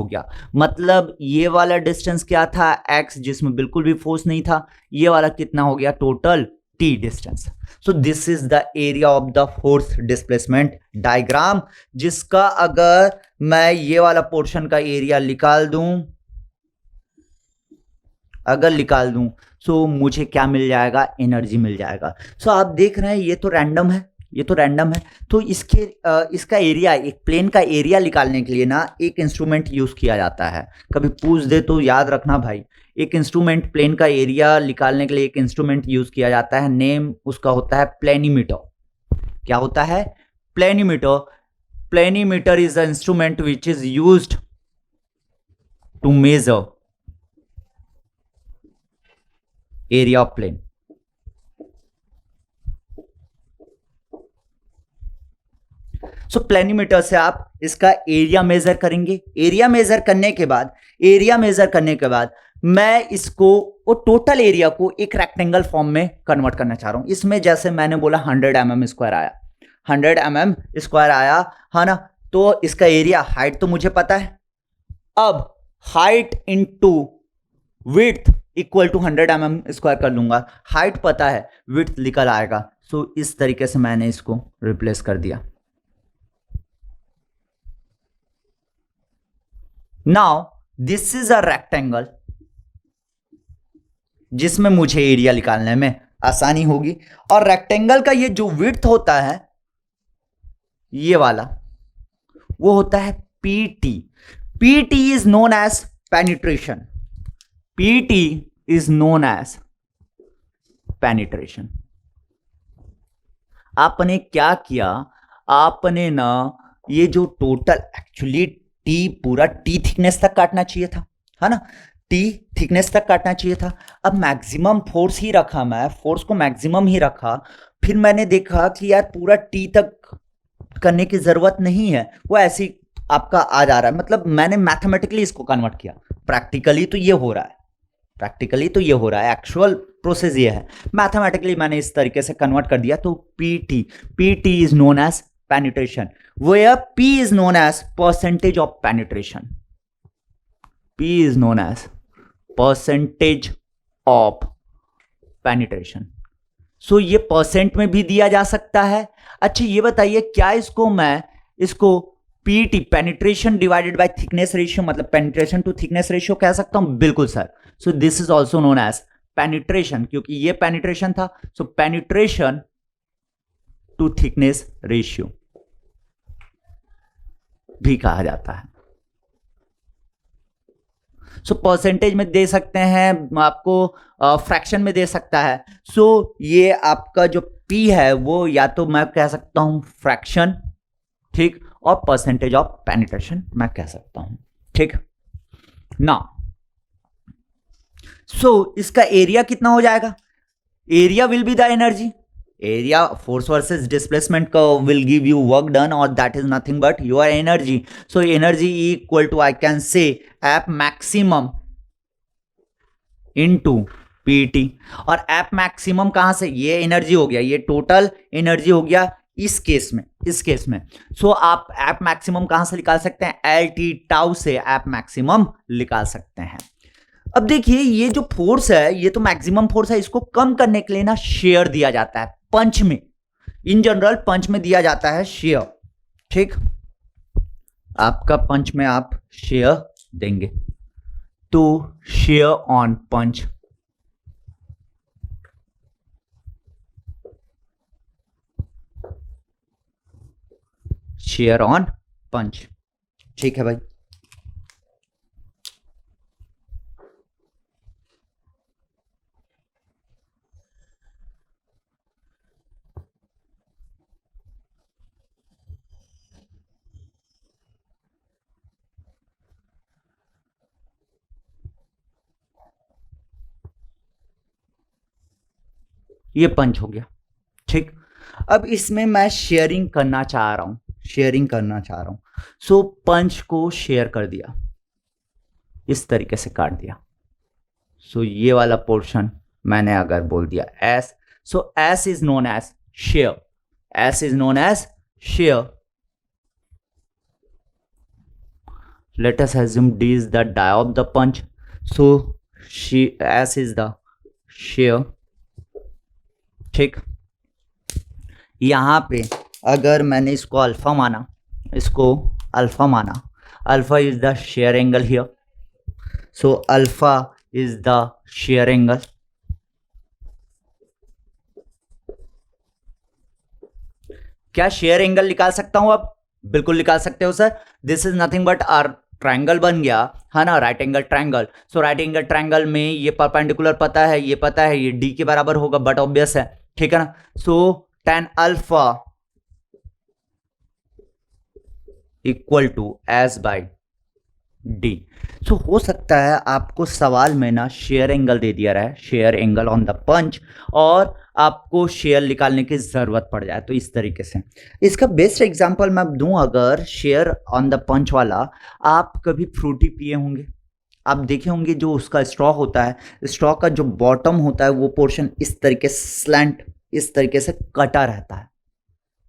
गया। मतलब ये वाला डिस्टेंस क्या था, एक्स, जिसमें बिल्कुल भी फोर्स नहीं था, ये वाला कितना हो गया, total T distance. So this is the area of the force displacement diagram, जिसका अगर मैं ये वाला पोर्शन का एरिया निकाल दूं, सो मुझे क्या मिल जाएगा, एनर्जी मिल जाएगा। सो आप देख रहे हैं ये तो रैंडम है, ये तो रैंडम है। तो इसका एरिया, एक प्लेन का एरिया निकालने के लिए ना एक इंस्ट्रूमेंट यूज किया जाता है। कभी पूछ दे तो याद रखना भाई, एक इंस्ट्रूमेंट, प्लेन का एरिया निकालने के लिए एक इंस्ट्रूमेंट यूज किया जाता है, नेम उसका होता है प्लेनीमीटर। क्या होता है? Planimeter. Planimeter is the instrument which is used to measure area of plane. So planimeter से आप इसका एरिया मेजर करेंगे। एरिया मेजर करने के बाद मैं इसको, वो टोटल एरिया को एक रेक्टेंगल फॉर्म में कन्वर्ट करना चाह रहा हूं। इसमें जैसे मैंने बोला 100 mm स्क्वायर आया, 100 mm स्क्वायर आया, है ना। तो इसका एरिया, हाइट तो मुझे पता है। अब height into width equal to 100 mm square कर लूंगा। हाइट पता है, विड्थ निकल आएगा। सो इस तरीके से मैंने इसको रिप्लेस कर दिया। Now this is a rectangle जिसमें मुझे एरिया निकालने में आसानी होगी। और रेक्टेंगल का ये जो विड्थ होता है, ये वाला, वो होता है PT। PT is known as penetration. PT is known as penetration. आपने क्या किया, आपने ना ये जो टोटल, एक्चुअली पूरा T थिकनेस तक काटना चाहिए था, है ना। T थिकनेस तक काटना चाहिए था। अब मैक्सिमम फोर्स ही रखा, मैं फोर्स को मैक्सिमम ही रखा। फिर मैंने देखा कि यार पूरा T तक करने की जरूरत नहीं है, वो ऐसे ही आपका आ जा रहा है। मतलब मैंने मैथमेटिकली इसको कन्वर्ट किया। प्रैक्टिकली तो ये हो रहा है, एक्चुअल प्रोसेस ये है। मैथमेटिकली मैंने इस तरीके से कन्वर्ट कर दिया। तो PT is known as penetration, where P is known as percentage of penetration. P is known as percentage of penetration. So ये परसेंट में भी दिया जा सकता है। अच्छा ये बताइए, क्या इसको PT penetration divided by thickness ratio, मतलब पेनिट्रेशन टू थिकनेस रेशियो कह सकता हूं? बिल्कुल sir. So this is also known as penetration, क्योंकि ये पेनिट्रेशन था। सो पेनिट्रेशन टू थिकनेस रेशियो भी कहा जाता है। सो परसेंटेज में दे सकते हैं आपको, फ्रैक्शन में दे सकता है। सो ये आपका जो P है वो या तो मैं कह सकता हूं फ्रैक्शन, ठीक, और परसेंटेज ऑफ पेनिट्रेशन मैं कह सकता हूं, ठीक ना। सो इसका एरिया कितना हो जाएगा? Area will be the energy. Area, force versus displacement curve will give you work done, or that is nothing but your energy. So energy equal to, I can say, F maximum into PT। और F maximum कहां से? ये एनर्जी हो गया, ये टोटल एनर्जी हो गया इस केस में। सो आप F maximum कहां से निकाल सकते हैं? LT टाउ से F maximum निकाल सकते हैं। अब देखिए, ये जो फोर्स है, ये तो मैक्सिमम फोर्स है। इसको कम करने के लिए ना शेयर दिया जाता है पंच में। इन जनरल पंच में दिया जाता है शेयर, ठीक। आपका पंच में आप शेयर देंगे, तो shear on punch, shear on punch, ठीक है भाई। ये पंच हो गया, ठीक। अब इसमें मैं शेयरिंग करना चाह रहा हूं। सो पंच को शेयर कर दिया, इस तरीके से काट दिया। सो ये वाला पोर्शन मैंने अगर बोल दिया S, so S is known as shear. Let us assume D is the die of the punch, so S is the shear, ठीक। यहां पे अगर मैंने इसको अल्फा माना, alpha is the shear angle here, so alpha is the shear angle. क्या शेयर एंगल निकाल सकता हूं अब? बिल्कुल निकाल सकते हो sir. This is nothing but our triangle बन गया है ना, right angle triangle. So right angle triangle में ये परपेंडिकुलर पता है, ये पता है, ये डी के बराबर होगा, बट ऑब्वियस है, ठीक है ना। So tan alpha equal to S by D. So हो सकता है आपको सवाल में ना शेयर एंगल दे दिया रहा है, शेयर एंगल ऑन द पंच, और आपको शेयर निकालने की जरूरत पड़ जाए, तो इस तरीके से। इसका बेस्ट एग्जांपल मैं दूं, अगर शेयर ऑन द पंच वाला, आप कभी फ्रूटी पिए होंगे, आप देखे होंगे जो उसका स्ट्रॉ होता है, स्ट्रॉ का जो बॉटम होता है वो पोर्शन इस तरीके स्लैंट, इस तरीके से कटा रहता है,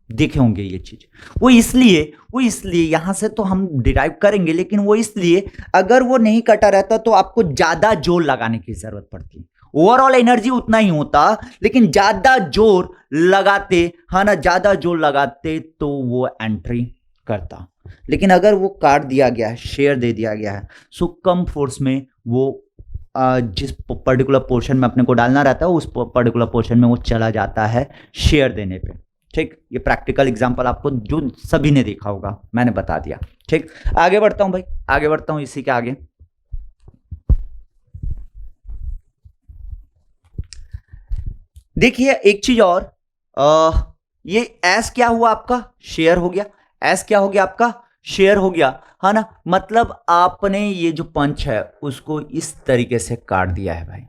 देखे होंगे ये चीज। वो इसलिए यहां से तो हम डिराइव करेंगे, लेकिन वो इसलिए, अगर वो नहीं कटा रहता तो आपको ज्यादा जोर लगाने की जरूरत पड़ती। ओवरऑल एनर्जी उतना ही होता, लेकिन ज्यादा जोर लगाते, है ना, ज्यादा जोर लगाते तो वो एंट्री करता। लेकिन अगर वो काट दिया गया है, शेयर दे दिया गया है, सो कम फोर्स में वो जिस पर्टिकुलर पोर्शन में अपने को डालना रहता है, उस पर्टिकुलर पोर्शन में वो चला जाता है शेयर देने पे। ठीक, ये प्रैक्टिकल एग्जांपल आपको जो सभी ने देखा होगा, मैंने बता दिया। ठीक, आगे बढ़ता हूं भाई, आगे बढ़ता हूं इसी के आगे। देखिए एक चीज और, ये एस क्या हुआ आपका, शेयर हो गया। एस क्या हो गया आपका, शेयर हो गया, है ना। मतलब आपने ये जो पंच है उसको इस तरीके से काट दिया है भाई।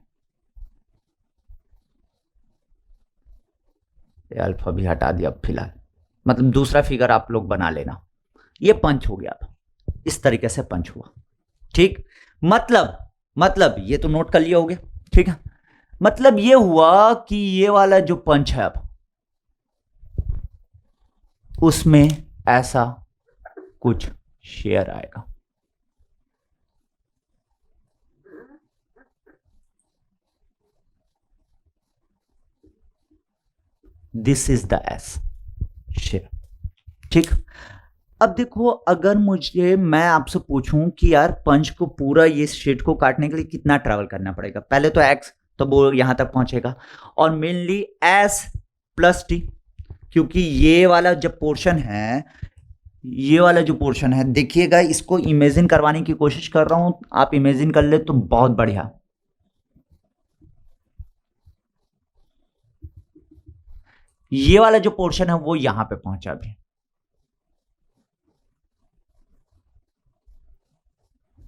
अल्फा भी हटा दिया अब फिलहाल, मतलब दूसरा फिगर आप लोग बना लेना। ये पंच हो गया, इस तरीके से पंच हुआ। ठीक, मतलब ये तो नोट कर लिया होगे, ठीक है। मतलब ये हुआ कि ये वाला जो पंच है अब, उसमें ऐसा कुछ शेयर आएगा। This is the S share. ठीक, अब देखो, अगर मैं आपसे पूछूं कि यार पंच को पूरा ये शीट को काटने के लिए कितना ट्रैवल करना पड़ेगा, पहले तो एक्स, तो वो यहां तक पहुंचेगा, और मेनली एस प्लस टी, क्योंकि ये वाला जब पोर्शन है, ये वाला जो पोर्शन है, देखिएगा, इसको इमेजिन करवाने की कोशिश कर रहा हूं, आप इमेजिन कर ले तो बहुत बढ़िया। ये वाला जो पोर्शन है वो यहां पे पहुंचा भी,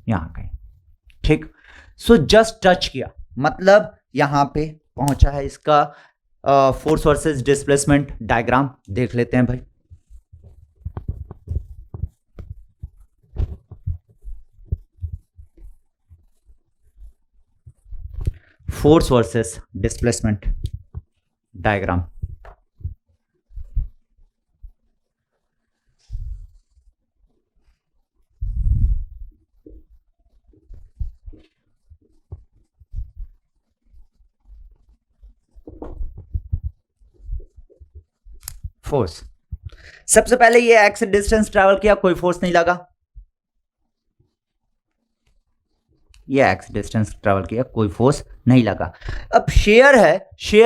यहां कहीं। ठीक, सो जस्ट टच किया, मतलब यहां पे पहुंचा है। इसका फोर्स वर्सेस डिस्प्लेसमेंट डायग्राम देख लेते हैं भाई। Force versus displacement diagram. Force, सबसे पहले ये एक्स डिस्टेंस ट्रैवल किया, कोई फोर्स नहीं लगा। ये एक्स डिस्टेंस ट्रैवल किया, कोई फोर्स नहीं लगा। अब शेयर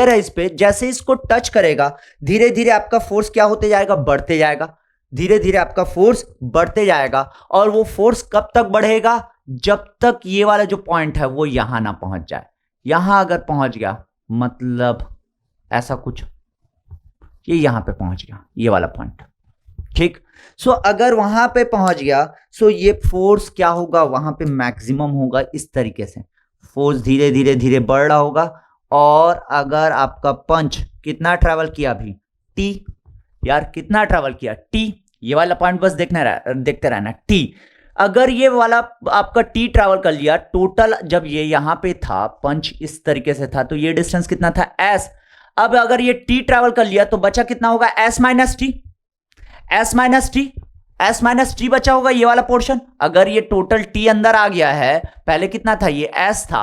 है इस पे, जैसे इसको टच करेगा, धीरे धीरे आपका फोर्स क्या होते जाएगा, बढ़ते जाएगा, धीरे धीरे आपका फोर्स बढ़ते जाएगा। और वो फोर्स कब तक बढ़ेगा, जब तक ये वाला जो पॉइंट है वो यहां ना पहुंच जाए। यहां अगर पहुंच गया, मतलब ऐसा कुछ, ये यहां पे पहुंच गया, ये वाला पॉइंट। ठीक, सो अगर वहां पे पहुंच गया, सो ये फोर्स क्या होगा, वहां पे मैक्सिमम होगा। इस तरीके से फोर्स धीरे धीरे धीरे बढ़ रहा होगा। और अगर आपका पंच कितना ट्रैवल किया अभी, टी, यार कितना ट्रैवल किया, टी, ये वाला पॉइंट बस देखते रहना, टी। अगर ये वाला आपका टी ट्रैवल कर लिया टोटल, जब ये यहां पे था, पंच इस तरीके से था, तो ये डिस्टेंस कितना था, एस। अब अगर ये टी ट्रैवल कर लिया तो बचा कितना होगा, S minus T, S minus T बचा होगा, ये वाला पोर्शन। अगर ये टोटल टी अंदर आ गया है, पहले कितना था, ये एस था,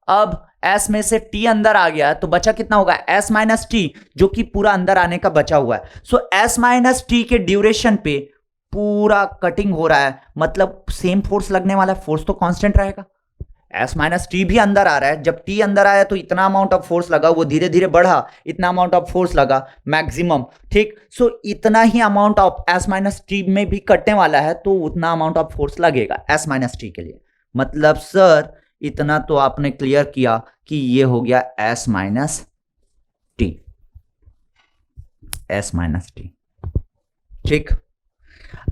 अब एस में से टी अंदर आ गया तो बचा कितना होगा, एस माइनस टी, जो कि पूरा अंदर आने का बचा हुआ है। सो एस माइनस टी के ड्यूरेशन पे पूरा कटिंग हो रहा है, मतलब सेम फोर्स लगने वाला है, फोर्स तो कांस्टेंट रहेगा, एस माइनस टी भी अंदर आ रहा है, जब टी अंदर आया तो इतना अमाउंट ऑफ फोर्स लगा, वो धीरे धीरे बढ़ा, इतना अमाउंट ऑफ फोर्स लगा मैक्सिमम, ठीक। सो इतना ही amount of S minus T में भी कटने वाला है, तो उतना अमाउंट ऑफ फोर्स लगेगा एस माइनस टी के लिए। मतलब सर इतना तो आपने क्लियर किया कि ये हो गया S minus T, S minus T, ठीक।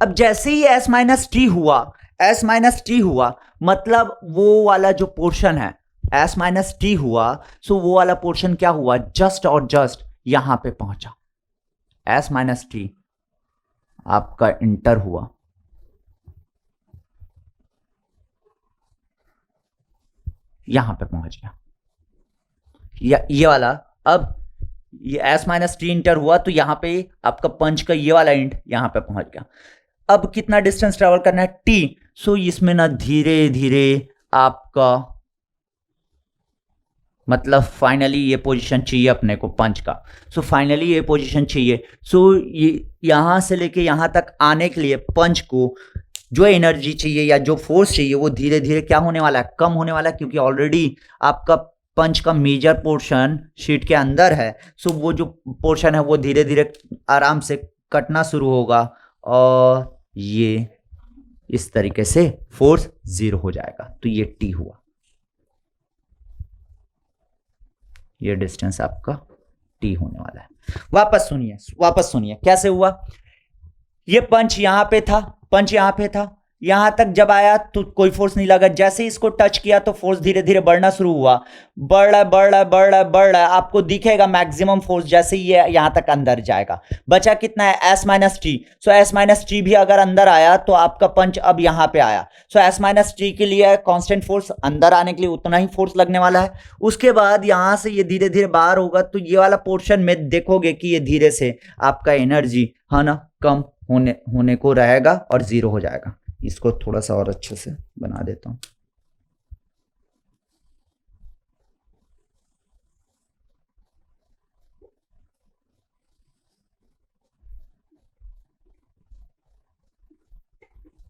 अब जैसे ही एस माइनस टी हुआ, एस माइनस टी हुआ, मतलब वो वाला जो पोर्शन है एस माइनस टी हुआ, सो वो वाला पोर्शन क्या हुआ, जस्ट और जस्ट यहां पे पहुंचा। एस माइनस टी आपका इंटर हुआ, यहां पे पहुंच गया ये वाला। अब ये एस माइनस टी इंटर हुआ तो यहां पे आपका पंच का ये वाला एंड यहां पे पहुंच गया। अब कितना डिस्टेंस ट्रेवल करना है, टी। सो इसमें ना धीरे धीरे आपका मतलब फाइनली ये पोजीशन चाहिए अपने को पंच का। सो फाइनली ये पोजीशन चाहिए। सो ये यहां से लेके यहां तक आने के लिए पंच को जो एनर्जी चाहिए या जो फोर्स चाहिए वो धीरे धीरे क्या होने वाला है, कम होने वाला है, क्योंकि ऑलरेडी आपका पंच का मेजर पोर्शन शीट के अंदर है। सो वो जो पोर्शन है वो धीरे धीरे आराम से कटना शुरू होगा और ये इस तरीके से फोर्स 0 हो जाएगा। तो ये टी हुआ, ये डिस्टेंस आपका टी होने वाला है। वापस सुनिए कैसे हुआ। ये पंच यहां पे था, पंच यहां पे था, यहां तक जब आया तो कोई फोर्स नहीं लगा, जैसे इसको टच किया तो फोर्स धीरे धीरे बढ़ना शुरू हुआ, बढ़ रहा है, आपको दिखेगा मैक्सिमम फोर्स जैसे ही ये यहां तक अंदर जाएगा। बचा कितना है, एस माइनस टी। सो एस माइनस टी भी अगर अंदर आया तो आपका पंच अब यहां पे आया। सो एस माइनस टी के लिए कांस्टेंट फोर्स, अंदर आने के लिए उतना ही फोर्स लगने वाला है। उसके बाद यहां से ये धीरे धीरे बाहर होगा तो ये वाला पोर्शन में देखोगे कि ये धीरे से आपका एनर्जी है ना कम होने को रहेगा और 0 हो जाएगा। इसको थोड़ा सा और अच्छे से बना देता हूं।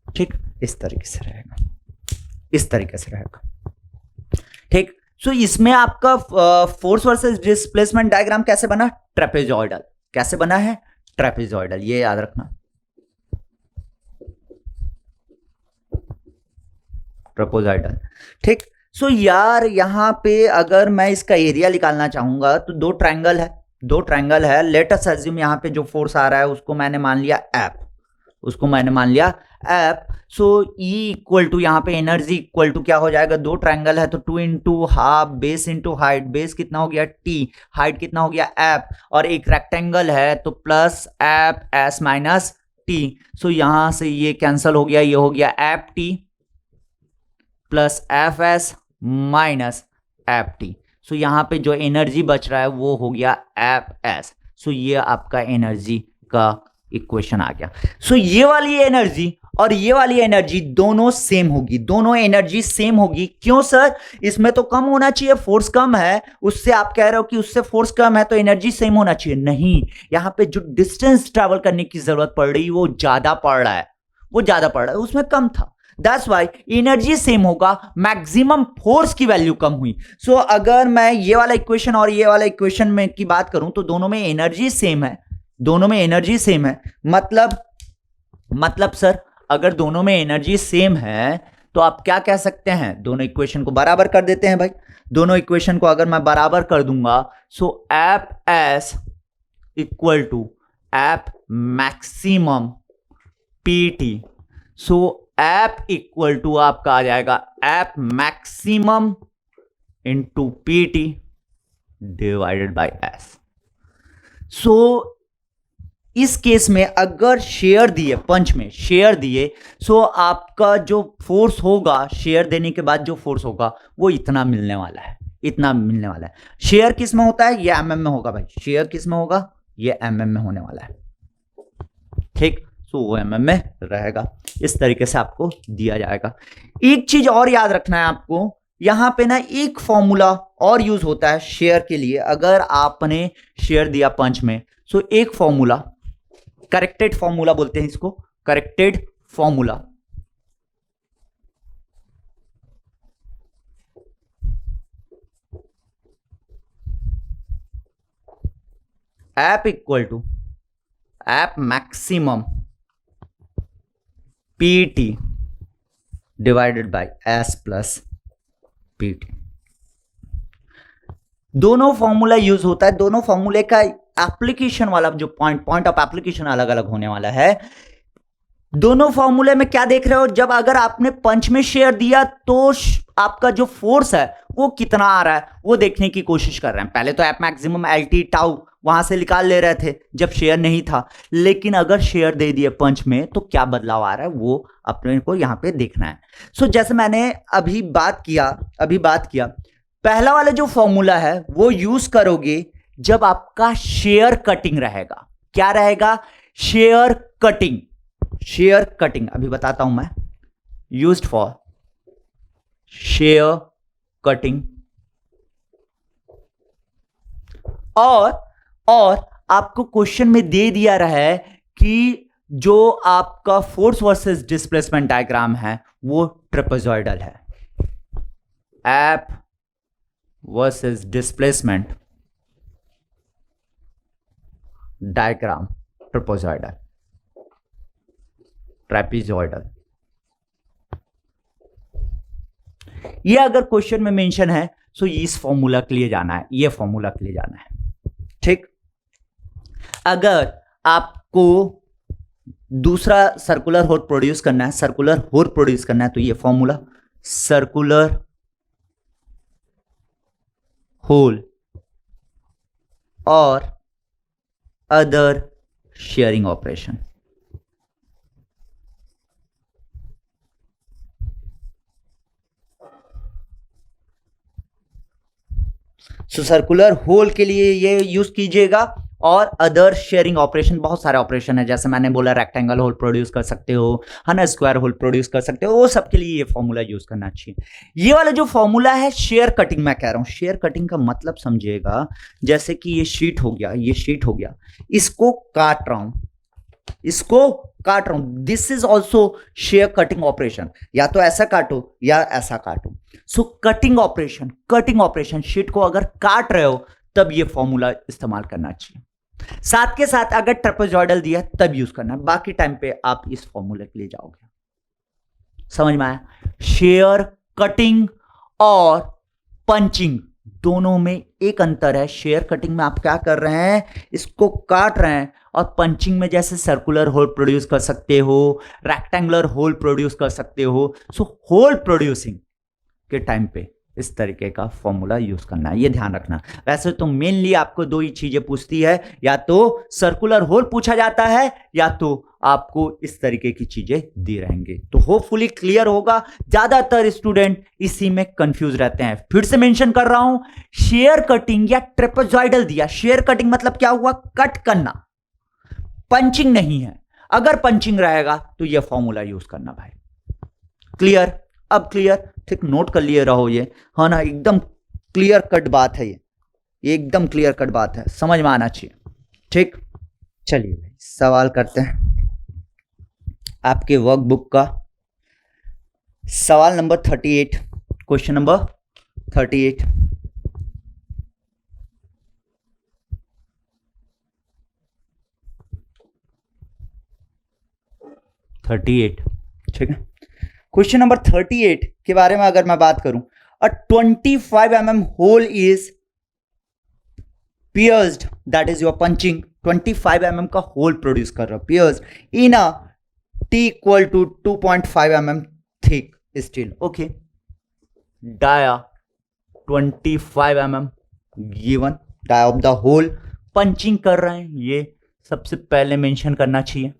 ठीक, इस तरीके से रहेगा, इस तरीके से रहेगा, ठीक। सो इसमें आपका फोर्स वर्सेस डिस्प्लेसमेंट डायग्राम कैसे बना, ट्रेपेजॉइडल। कैसे बना है, ट्रेपेजॉइडल, ये याद रखना, ट्रेपेजॉइडल, ठीक। सो यार यहां पे अगर मैं इसका एरिया निकालना चाहूंगा तो दो ट्रायंगल है। लेट अस अज्यूम यहां पे जो फोर्स आ रहा है उसको मैंने मान लिया F, so E equal to यहाँ पे एनर्जी इक्वल टू क्या हो जाएगा, दो ट्रायंगल है तो 2 into half base into height, base कितना हो गया टी, हाइट कितना हो गया एफ, और एक रेक्टेंगल है तो plus F S minus T. So यहां से ये कैंसल हो गया, ये हो गया F T plus F S minus F T. So यहां पे जो एनर्जी बच रहा है वो हो गया एफ एस। सो ये आपका एनर्जी का इक्वेशन आ गया। सो ये वाली एनर्जी और ये वाली एनर्जी दोनों सेम होगी, दोनों एनर्जी सेम होगी। क्यों सर, इसमें तो कम होना चाहिए, फोर्स कम है, उससे आप कह रहे हो कि उससे फोर्स कम है तो एनर्जी सेम होना चाहिए। नहीं, यहां पे जो डिस्टेंस ट्रैवल करने की जरूरत पड़ रही वो ज्यादा पड़ रहा है, उसमें कम था। दैट्स वाई एनर्जी सेम होगा, मैक्सिमम फोर्स की वैल्यू कम हुई। सो अगर मैं ये वाला इक्वेशन और ये वाला इक्वेशन में की बात करूं तो दोनों में एनर्जी सेम है, मतलब सर अगर दोनों में एनर्जी सेम है तो आप क्या कह सकते हैं, दोनों इक्वेशन को बराबर कर देते हैं भाई। दोनों इक्वेशन को अगर मैं बराबर कर दूंगा so F S equal to F maximum P T. So F equal to आपका आ जाएगा F maximum into P T divided by S. So इस केस में अगर शेयर दिए, पंच में शेयर दिए, सो आपका जो फोर्स होगा, शेयर देने के बाद जो फोर्स होगा वो इतना मिलने वाला है। शेयर किस में होता है, ये एमएम में होगा भाई, शेयर किस में होगा, ये एमएम में होने वाला है, ठीक। सो वो एमएम में रहेगा, इस तरीके से आपको दिया जाएगा। एक चीज और याद रखना है आपको, यहां पे ना एक फॉर्मूला और यूज होता है शेयर के लिए। अगर आपने शेयर दिया पंच में, सो एक फॉर्मूला, करेक्टेड फॉर्मूला बोलते हैं इसको, करेक्टेड फॉर्मूला। एप इक्वल टू एप maximum PT divided by S plus PT. दोनों फॉर्मूला यूज होता है, दोनों फॉर्मूले का एप्लीकेशन वाला जो पॉइंट ऑफ एप्लीकेशन अलग अलग होने वाला है। दोनों फॉर्मूले में क्या देख रहे हो, जब अगर आपने पंच में शेयर दिया तो आपका जो फोर्स है वो कितना आ रहा है वो देखने की कोशिश कर रहे हैं। पहले तो एप मैक्सिमम एलटी टाउ वहां से निकाल ले रहे थे जब शेयर नहीं था, लेकिन अगर शेयर दे दिए पंच में तो क्या बदलाव आ रहा है वो अपने को यहां पे देखना है। सो जैसे मैंने अभी बात किया पहला वाला जो फॉर्मूला है वो यूज करोगे जब आपका शेयर कटिंग रहेगा। क्या रहेगा? शेयर कटिंग अभी बताता हूं मैं, यूज्ड फॉर शेयर कटिंग। और आपको क्वेश्चन में दे दिया रहा है कि जो आपका फोर्स वर्सेस डिस्प्लेसमेंट डायग्राम है वो ट्रेपेजॉइडल है। App versus displacement diagram trapezoidal. ये अगर क्वेश्चन में मेंशन है तो इस फॉर्मूला के लिए जाना है, ये फॉर्मूला के लिए जाना है। ठीक, अगर आपको दूसरा सर्कुलर होल प्रोड्यूस करना है तो ये फॉर्मूला सर्कुलर होल और अदर शेयरिंग ऑपरेशन। सो सर्कुलर होल के लिए ये यूज कीजिएगा और अदर शेयरिंग ऑपरेशन, बहुत सारे ऑपरेशन है जैसे मैंने बोला रेक्टेंगल होल प्रोड्यूस कर सकते हो, है ना, स्क्वायर होल प्रोड्यूस कर सकते हो, वो सब के लिए ये फॉर्मूला यूज करना चाहिए। ये वाला जो फॉर्मूला है शेयर कटिंग, मैं कह रहा हूं शेयर कटिंग का मतलब समझिएगा, जैसे कि ये शीट हो गया, इसको काट रहा हूं, this is also share cutting operation. या तो ऐसा काटो या ऐसा काटो। सो कटिंग ऑपरेशन शीट को अगर काट रहे हो तब ये फॉर्मूला इस्तेमाल करना चाहिए। साथ के साथ अगर ट्रेपेजॉइडल दिया तब यूज करना, बाकी टाइम पे आप इस फॉर्मूले के लिए जाओगे। समझ में आया? शेयर कटिंग और पंचिंग दोनों में एक अंतर है। शेयर कटिंग में आप क्या कर रहे हैं, इसको काट रहे हैं, और पंचिंग में जैसे सर्कुलर होल प्रोड्यूस कर सकते हो, रेक्टेंगुलर होल प्रोड्यूस कर सकते हो। सो होल प्रोड्यूसिंग के टाइम पे इस तरीके का फॉर्मूला यूज करना है, ये ध्यान रखना। वैसे तो मेनली आपको दो ही चीजें पूछती है, या तो सर्कुलर होल पूछा जाता है या तो आपको इस तरीके की चीजें दी रहेंगे। तो होपफुली क्लियर होगा। ज्यादातर स्टूडेंट इसी में कंफ्यूज रहते हैं। फिर से मेंशन कर रहा हूं, शेयर कटिंग या ट्रेपेजॉइडल दिया, शेयर कटिंग मतलब क्या हुआ, कट करना, पंचिंग नहीं है। अगर पंचिंग रहेगा तो यह फॉर्मूला यूज करना भाई। क्लियर? अब क्लियर? ठीक, नोट कर लिए रहो ये, हाँ ना, एकदम क्लियर कट बात है ये एकदम क्लियर कट बात है, समझ में आना चाहिए। ठीक, चलिए भाई सवाल करते हैं आपके वर्कबुक का। सवाल नंबर 38, क्वेश्चन नंबर 38। ठीक है, क्वेश्चन नंबर 38 के बारे में अगर मैं बात करूं, a 25 mm hole is pierced, that is your punching, 25 mm का होल प्रोड्यूस कर रहा है, pierced in a T equal to 2.5 mm thick steel. Okay, dia 25 mm given, dia of the hole, punching कर रहे हैं, ये सबसे पहले मेंशन करना चाहिए।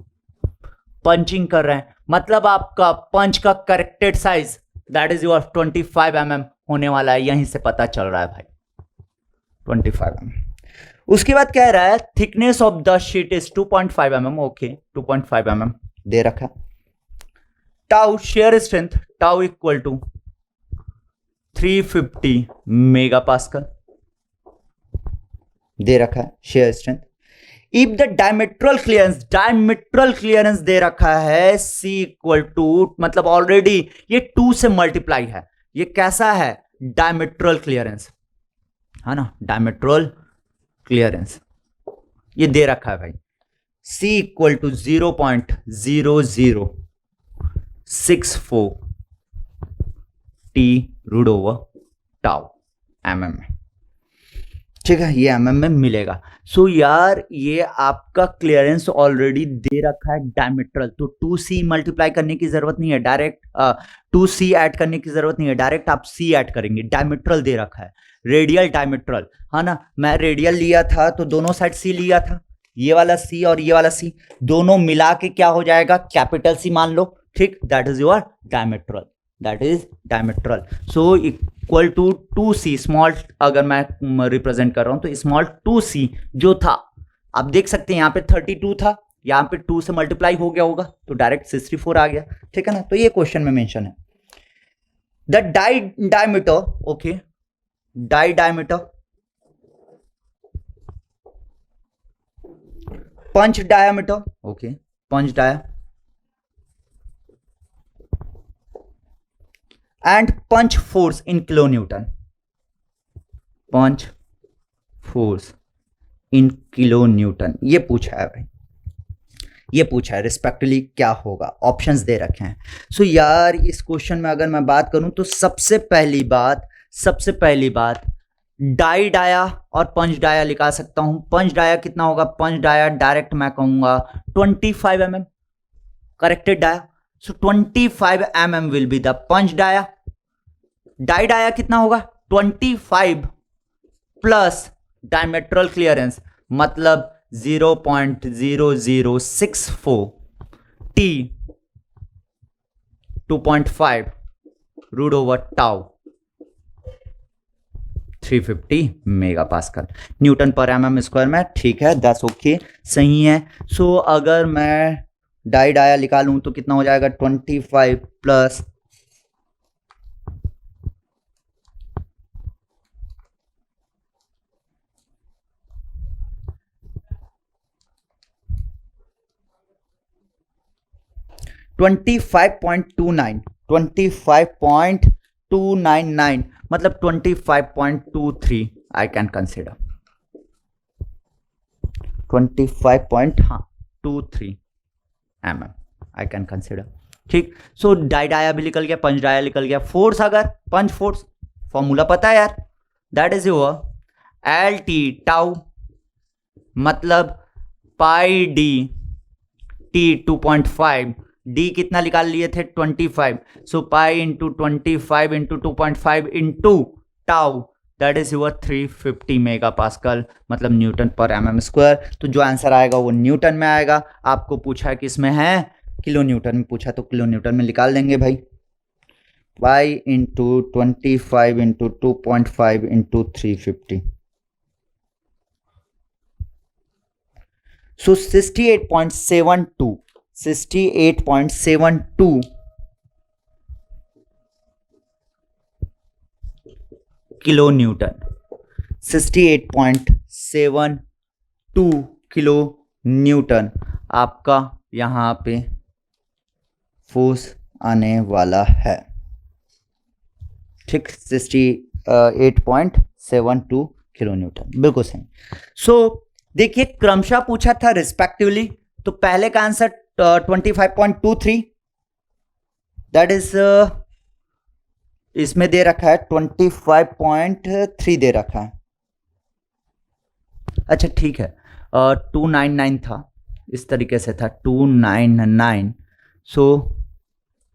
पंचिंग कर रहे हैं मतलब आपका पंच का corrected size that is your 25 mm होने वाला है, यहीं से पता चल रहा है भाई 25 mm। उसके बाद कह रहा है thickness of the sheet is 2.5 mm। Okay, 2.5 mm दे रखा। Tau shear strength, tau equal to 350 megapascal दे रखा है shear strength. If the diametral clearance दे रखा है C इक्वल टू, मतलब ऑलरेडी ये 2 से मल्टीप्लाई है, ये कैसा है, डायमेट्रल क्लियरेंस, है ना, डायमेट्रल क्लियरेंस ये दे रखा है भाई, C equal to 0.0064 T root over tau mm में, ठीक है, ये mm में मिलेगा। सो यार ये आपका क्लियरेंस ऑलरेडी दे रखा है डायमीट्रल, तो 2C मल्टीप्लाई करने की जरूरत नहीं है, डायरेक्ट 2C ऐड करने की जरूरत नहीं है, डायरेक्ट आप C ऐड करेंगे। डायमीट्रल दे रखा है, रेडियल डायमीट्रल, है ना। मैं रेडियल लिया था तो दोनों साइड C लिया था, ये वाला C और ये वाला C दोनों मिला के क्या हो जाएगा, कैपिटल C मान लो, ठीक, that is your diametral, that is diametral. So equal to 2C small, अगर मैं रिप्रेजेंट कर रहा हूं तो स्मॉल 2C जो था, आप देख सकते हैं यहाँ पे 32 था, यहाँ पे 2 से मल्टीप्लाई हो गया होगा तो डायरेक्ट 64 आ गया, ठीक है ना। तो ये क्वेश्चन में मेंशन है। The diameter, okay, diameter, punch diameter, okay, punch dia and punch force in kilonewton, punch force in kilonewton, ये पूछा है भाई, ये पूछा है रिस्पेक्टिवली क्या होगा, ऑप्शंस दे रखे हैं। सो यार इस क्वेश्चन में अगर मैं बात करूं तो सबसे पहली बात डाई डाया और पंच डाया निकाल सकता हूं। पंच डाया कितना होगा, पंच डाया डायरेक्ट मैं कहूंगा 25 mm, corrected dia, so 25 mm will be the punch dia. Die dia कितना होगा, 25 प्लस डायमेट्रल क्लियरेंस मतलब 0.0064 T 2.5 root over tau 350 mega pascal newton पर mm स्क्वायर में, ठीक है, दैट्स ओके, सही है। सो अगर मैं डाई डाया निकालूं तो कितना हो जाएगा, 25 प्लस 25.299 मतलब 25.23 I can consider 25.23 mm I can consider, ठीक। सो डाई डाया भी निकल गया, पंच डाया निकल गया। फोर्स, अगर पंच फोर्स फॉर्मूला पता है यार, that is your LT tau मतलब पाई डी, T 2.5, D कितना निकाल लिए थे 25, so pi into 25 into 2.5 into tau, that is your 350 mega pascal मतलब न्यूटन पर mm स्क्वायर। तो जो आंसर आएगा वो न्यूटन में आएगा। आपको पूछा कि इसमें है किलो न्यूटन में पूछा तो किलो न्यूटन में निकाल देंगे भाई, पाई इंटू 25 इंटू 2.5 इंटू 350, सो 68.72 किलो न्यूटन, 68.72 किलो न्यूटन आपका यहां पे फोर्स आने वाला है, ठीक, 68.72 किलो न्यूटन, बिल्कुल सही। सो देखिए क्रमशः पूछा था रिस्पेक्टिवली, तो पहले का आंसर 25.23, दैट इज इसमें दे रखा है 25.3 दे रखा है, अच्छा ठीक है, 299 था, इस तरीके से था 299, सो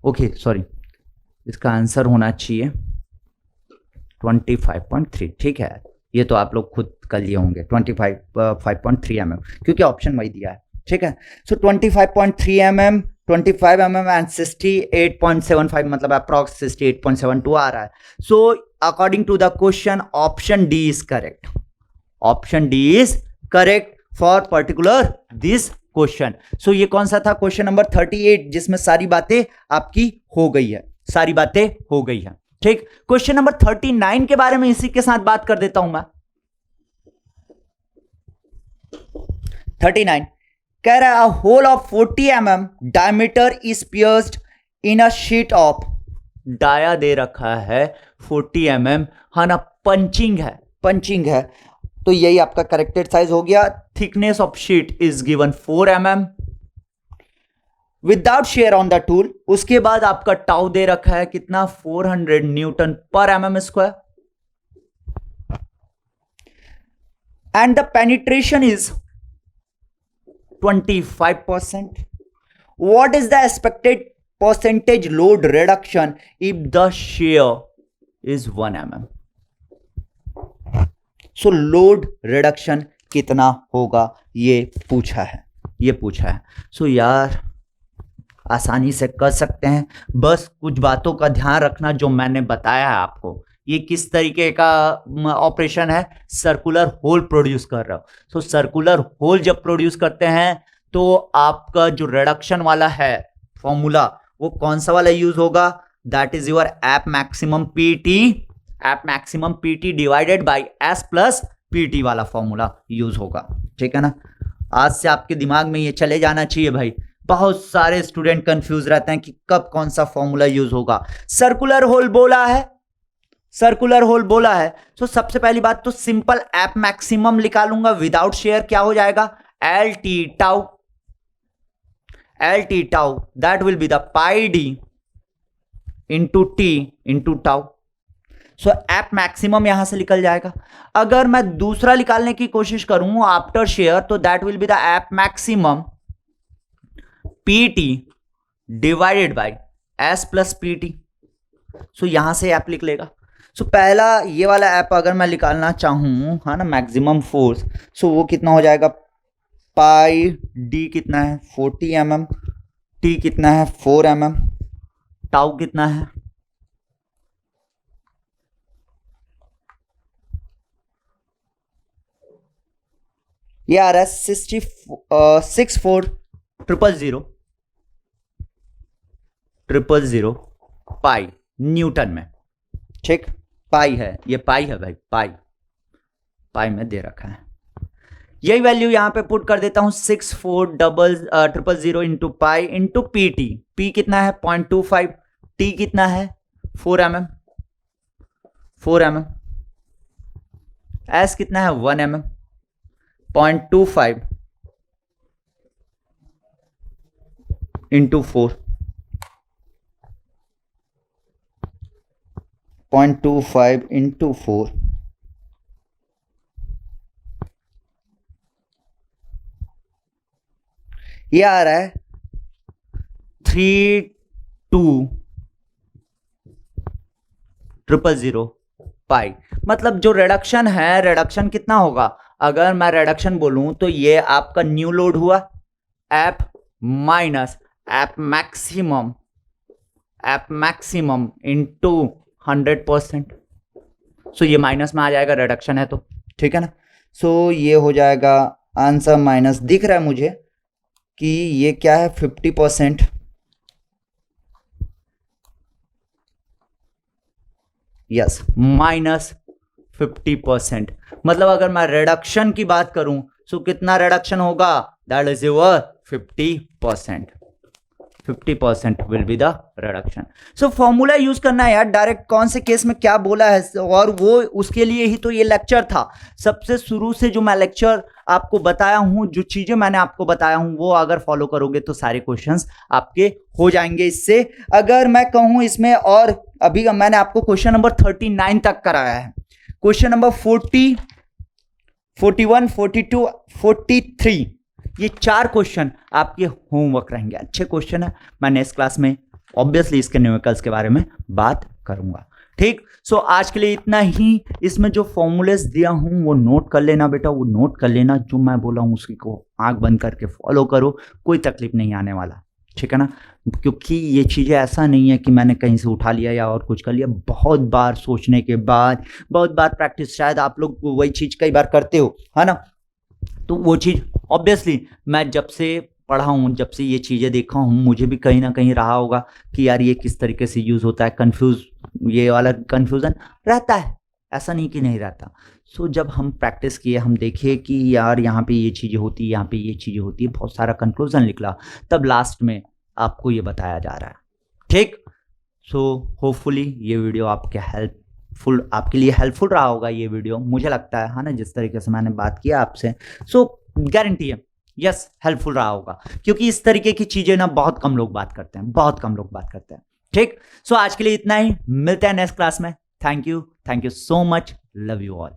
ओके सॉरी, इसका आंसर होना चाहिए 25.3, ठीक है, ये तो आप लोग खुद कर लिए होंगे 25.3 mm क्योंकि ऑप्शन वही दिया है, ठीक है। सो 25.3 mm 25 mm एंड 68.75 मतलब अप्रॉक्स 68.72 आ रहा है। So according to the question option D is correct, option D is correct for particular this question. So ये कौन सा था, क्वेश्चन नंबर 38, जिसमें सारी बातें आपकी हो गई है, सारी बातें हो गई है, ठीक। क्वेश्चन नंबर 39 के बारे में इसी के साथ बात कर देता हूं मैं। 39 कह रहा है hole of 40 mm diameter is pierced in a sheet of, dia दे रखा है 40 mm, है ना, पंचिंग है, पंचिंग है, तो यही आपका करेक्टेड साइज हो गया thickness of sheet is given 4 mm without share on the tool. उसके बाद आपका टाउ दे रखा है कितना 400 न्यूटन पर mm square and the penetration is 25%. What is the expected percentage load reduction if the shear is 1 mm? So load reduction कितना होगा ये पूछा है। So यार आसानी से कर सकते हैं, बस कुछ बातों का ध्यान रखना जो मैंने बताया है आपको। ये किस तरीके का ऑपरेशन है, सर्कुलर होल प्रोड्यूस कर रहा हो। सो सर्कुलर होल जब प्रोड्यूस करते हैं तो आपका जो रिडक्शन वाला है फॉर्मूला वो कौन सा वाला यूज होगा, that is your app maximum PT divided by S plus PT वाला फॉर्मूला यूज होगा। ठीक है ना, आज से आपके दिमाग में ये चले जाना चाहिए भाई। बहुत सारे स्टूडेंट कंफ्यूज रहते हैं कि कब कौन सा फॉर्मूला यूज होगा। सर्कुलर होल बोला है तो सबसे पहली बात तो सिंपल एप मैक्सिमम निकालूंगा विदाउट शेयर, क्या हो जाएगा L T tau that will be the pi D into T into tau. So app maximum यहां से निकल जाएगा। अगर मैं दूसरा निकालने की कोशिश करूं आफ्टर शेयर तो दैट विल बी द एप maximum PT divided by S plus PT. So यहां से एप लिख लेगा। सो पहला ये वाला ऐप अगर मैं निकालना चाहूँ, हाँ ना, मैक्सिमम फोर्स, सो वो कितना हो जाएगा, पाई डी कितना है 40 mm, टी कितना है 4 mm, टाउ कितना है ये आ रहा है 64,000 पाई न्यूटन में। ठीक, पाई है, ये पाई है भाई, पाई में दे रखा है। यही वैल्यू यहां पे पुट कर देता हूं 64,000 into pi into P T. P कितना है 0.25, टी कितना है 4 mm, एस कितना है 1 mm, 0.25 इंटू 4, 0.25 इंटू 4, ये आ रहा है 32,000 पाई। मतलब जो रिडक्शन है, रिडक्शन कितना होगा, अगर मैं रिडक्शन बोलूं तो ये आपका न्यू लोड हुआ app minus app maximum into 100%। सो ये माइनस में आ जाएगा, रिडक्शन है तो, ठीक है ना। सो ये हो जाएगा आंसर माइनस, दिख रहा है मुझे कि ये क्या है 50%, यस माइनस 50%। मतलब अगर मैं रिडक्शन की बात करूं तो कितना रिडक्शन होगा, that is your 50%। 50% will be the reduction. So formula use करना है यार, डायरेक्ट कौन से केस में क्या बोला है, और वो उसके लिए ही तो ये लेक्चर था। सबसे शुरू से जो मैं लेक्चर आपको बताया हूं, जो चीजें मैंने आपको बताया हूं, वो अगर फॉलो करोगे तो सारे क्वेश्चंस आपके हो जाएंगे इससे। अगर मैं कहूं इसमें, और अभी मैंने आपको क्वेश्चन नंबर 39 तक कराया है, क्वेश्चन नंबर 40, 41, 42, 43, ये 4 क्वेश्चन आपके होमवर्क रहेंगे। अच्छे क्वेश्चन है, मैं नेक्स्ट क्लास में ऑब्वियसली इसके न्यूमेरिकल्स के बारे में बात करूंगा। ठीक, सो आज के लिए इतना ही। इसमें जो फॉर्मूलेस दिया हूं वो नोट कर लेना बेटा, वो नोट कर लेना, जो मैं बोला हूं उसकी को आंख बंद करके फॉलो करो, कोई तकलीफ नहीं आने वाला, ठीक है ना। क्योंकि ये चीज़ें ऐसा नहीं है कि मैंने कहीं से उठा लिया या और कुछ कर लिया, बहुत बार सोचने के बाद, बहुत बार प्रैक्टिस, शायद आप लोग वही चीज़ कई बार करते हो, है ना। तो वो चीज़ ऑब्वियसली मैं जब से पढ़ा हूँ, जब से ये चीज़ें देखा हूँ, मुझे भी कहीं ना कहीं रहा होगा कि यार ये किस तरीके से यूज़ होता है, कंफ्यूज, ये वाला कंफ्यूजन रहता है, ऐसा नहीं कि नहीं रहता। सो जब हम प्रैक्टिस किए, हम देखे कि यार यहाँ पे ये चीज़ें होती है, यहाँ पे ये चीज़ें होती है, बहुत सारा कंक्लूजन निकला, तब लास्ट में आपको ये बताया जा रहा है। ठीक, सो होपफुली ये वीडियो आपके लिए हेल्पफुल रहा होगा। ये वीडियो मुझे लगता है ना, जिस तरीके से मैंने बात किया आपसे। सो गारंटी है यस हेल्पफुल रहा होगा, क्योंकि इस तरीके की चीजें ना बहुत कम लोग बात करते हैं, बहुत कम लोग बात करते हैं। ठीक, सो आज के लिए इतना ही, मिलते हैं नेक्स्ट क्लास में। Thank you so much, love you all.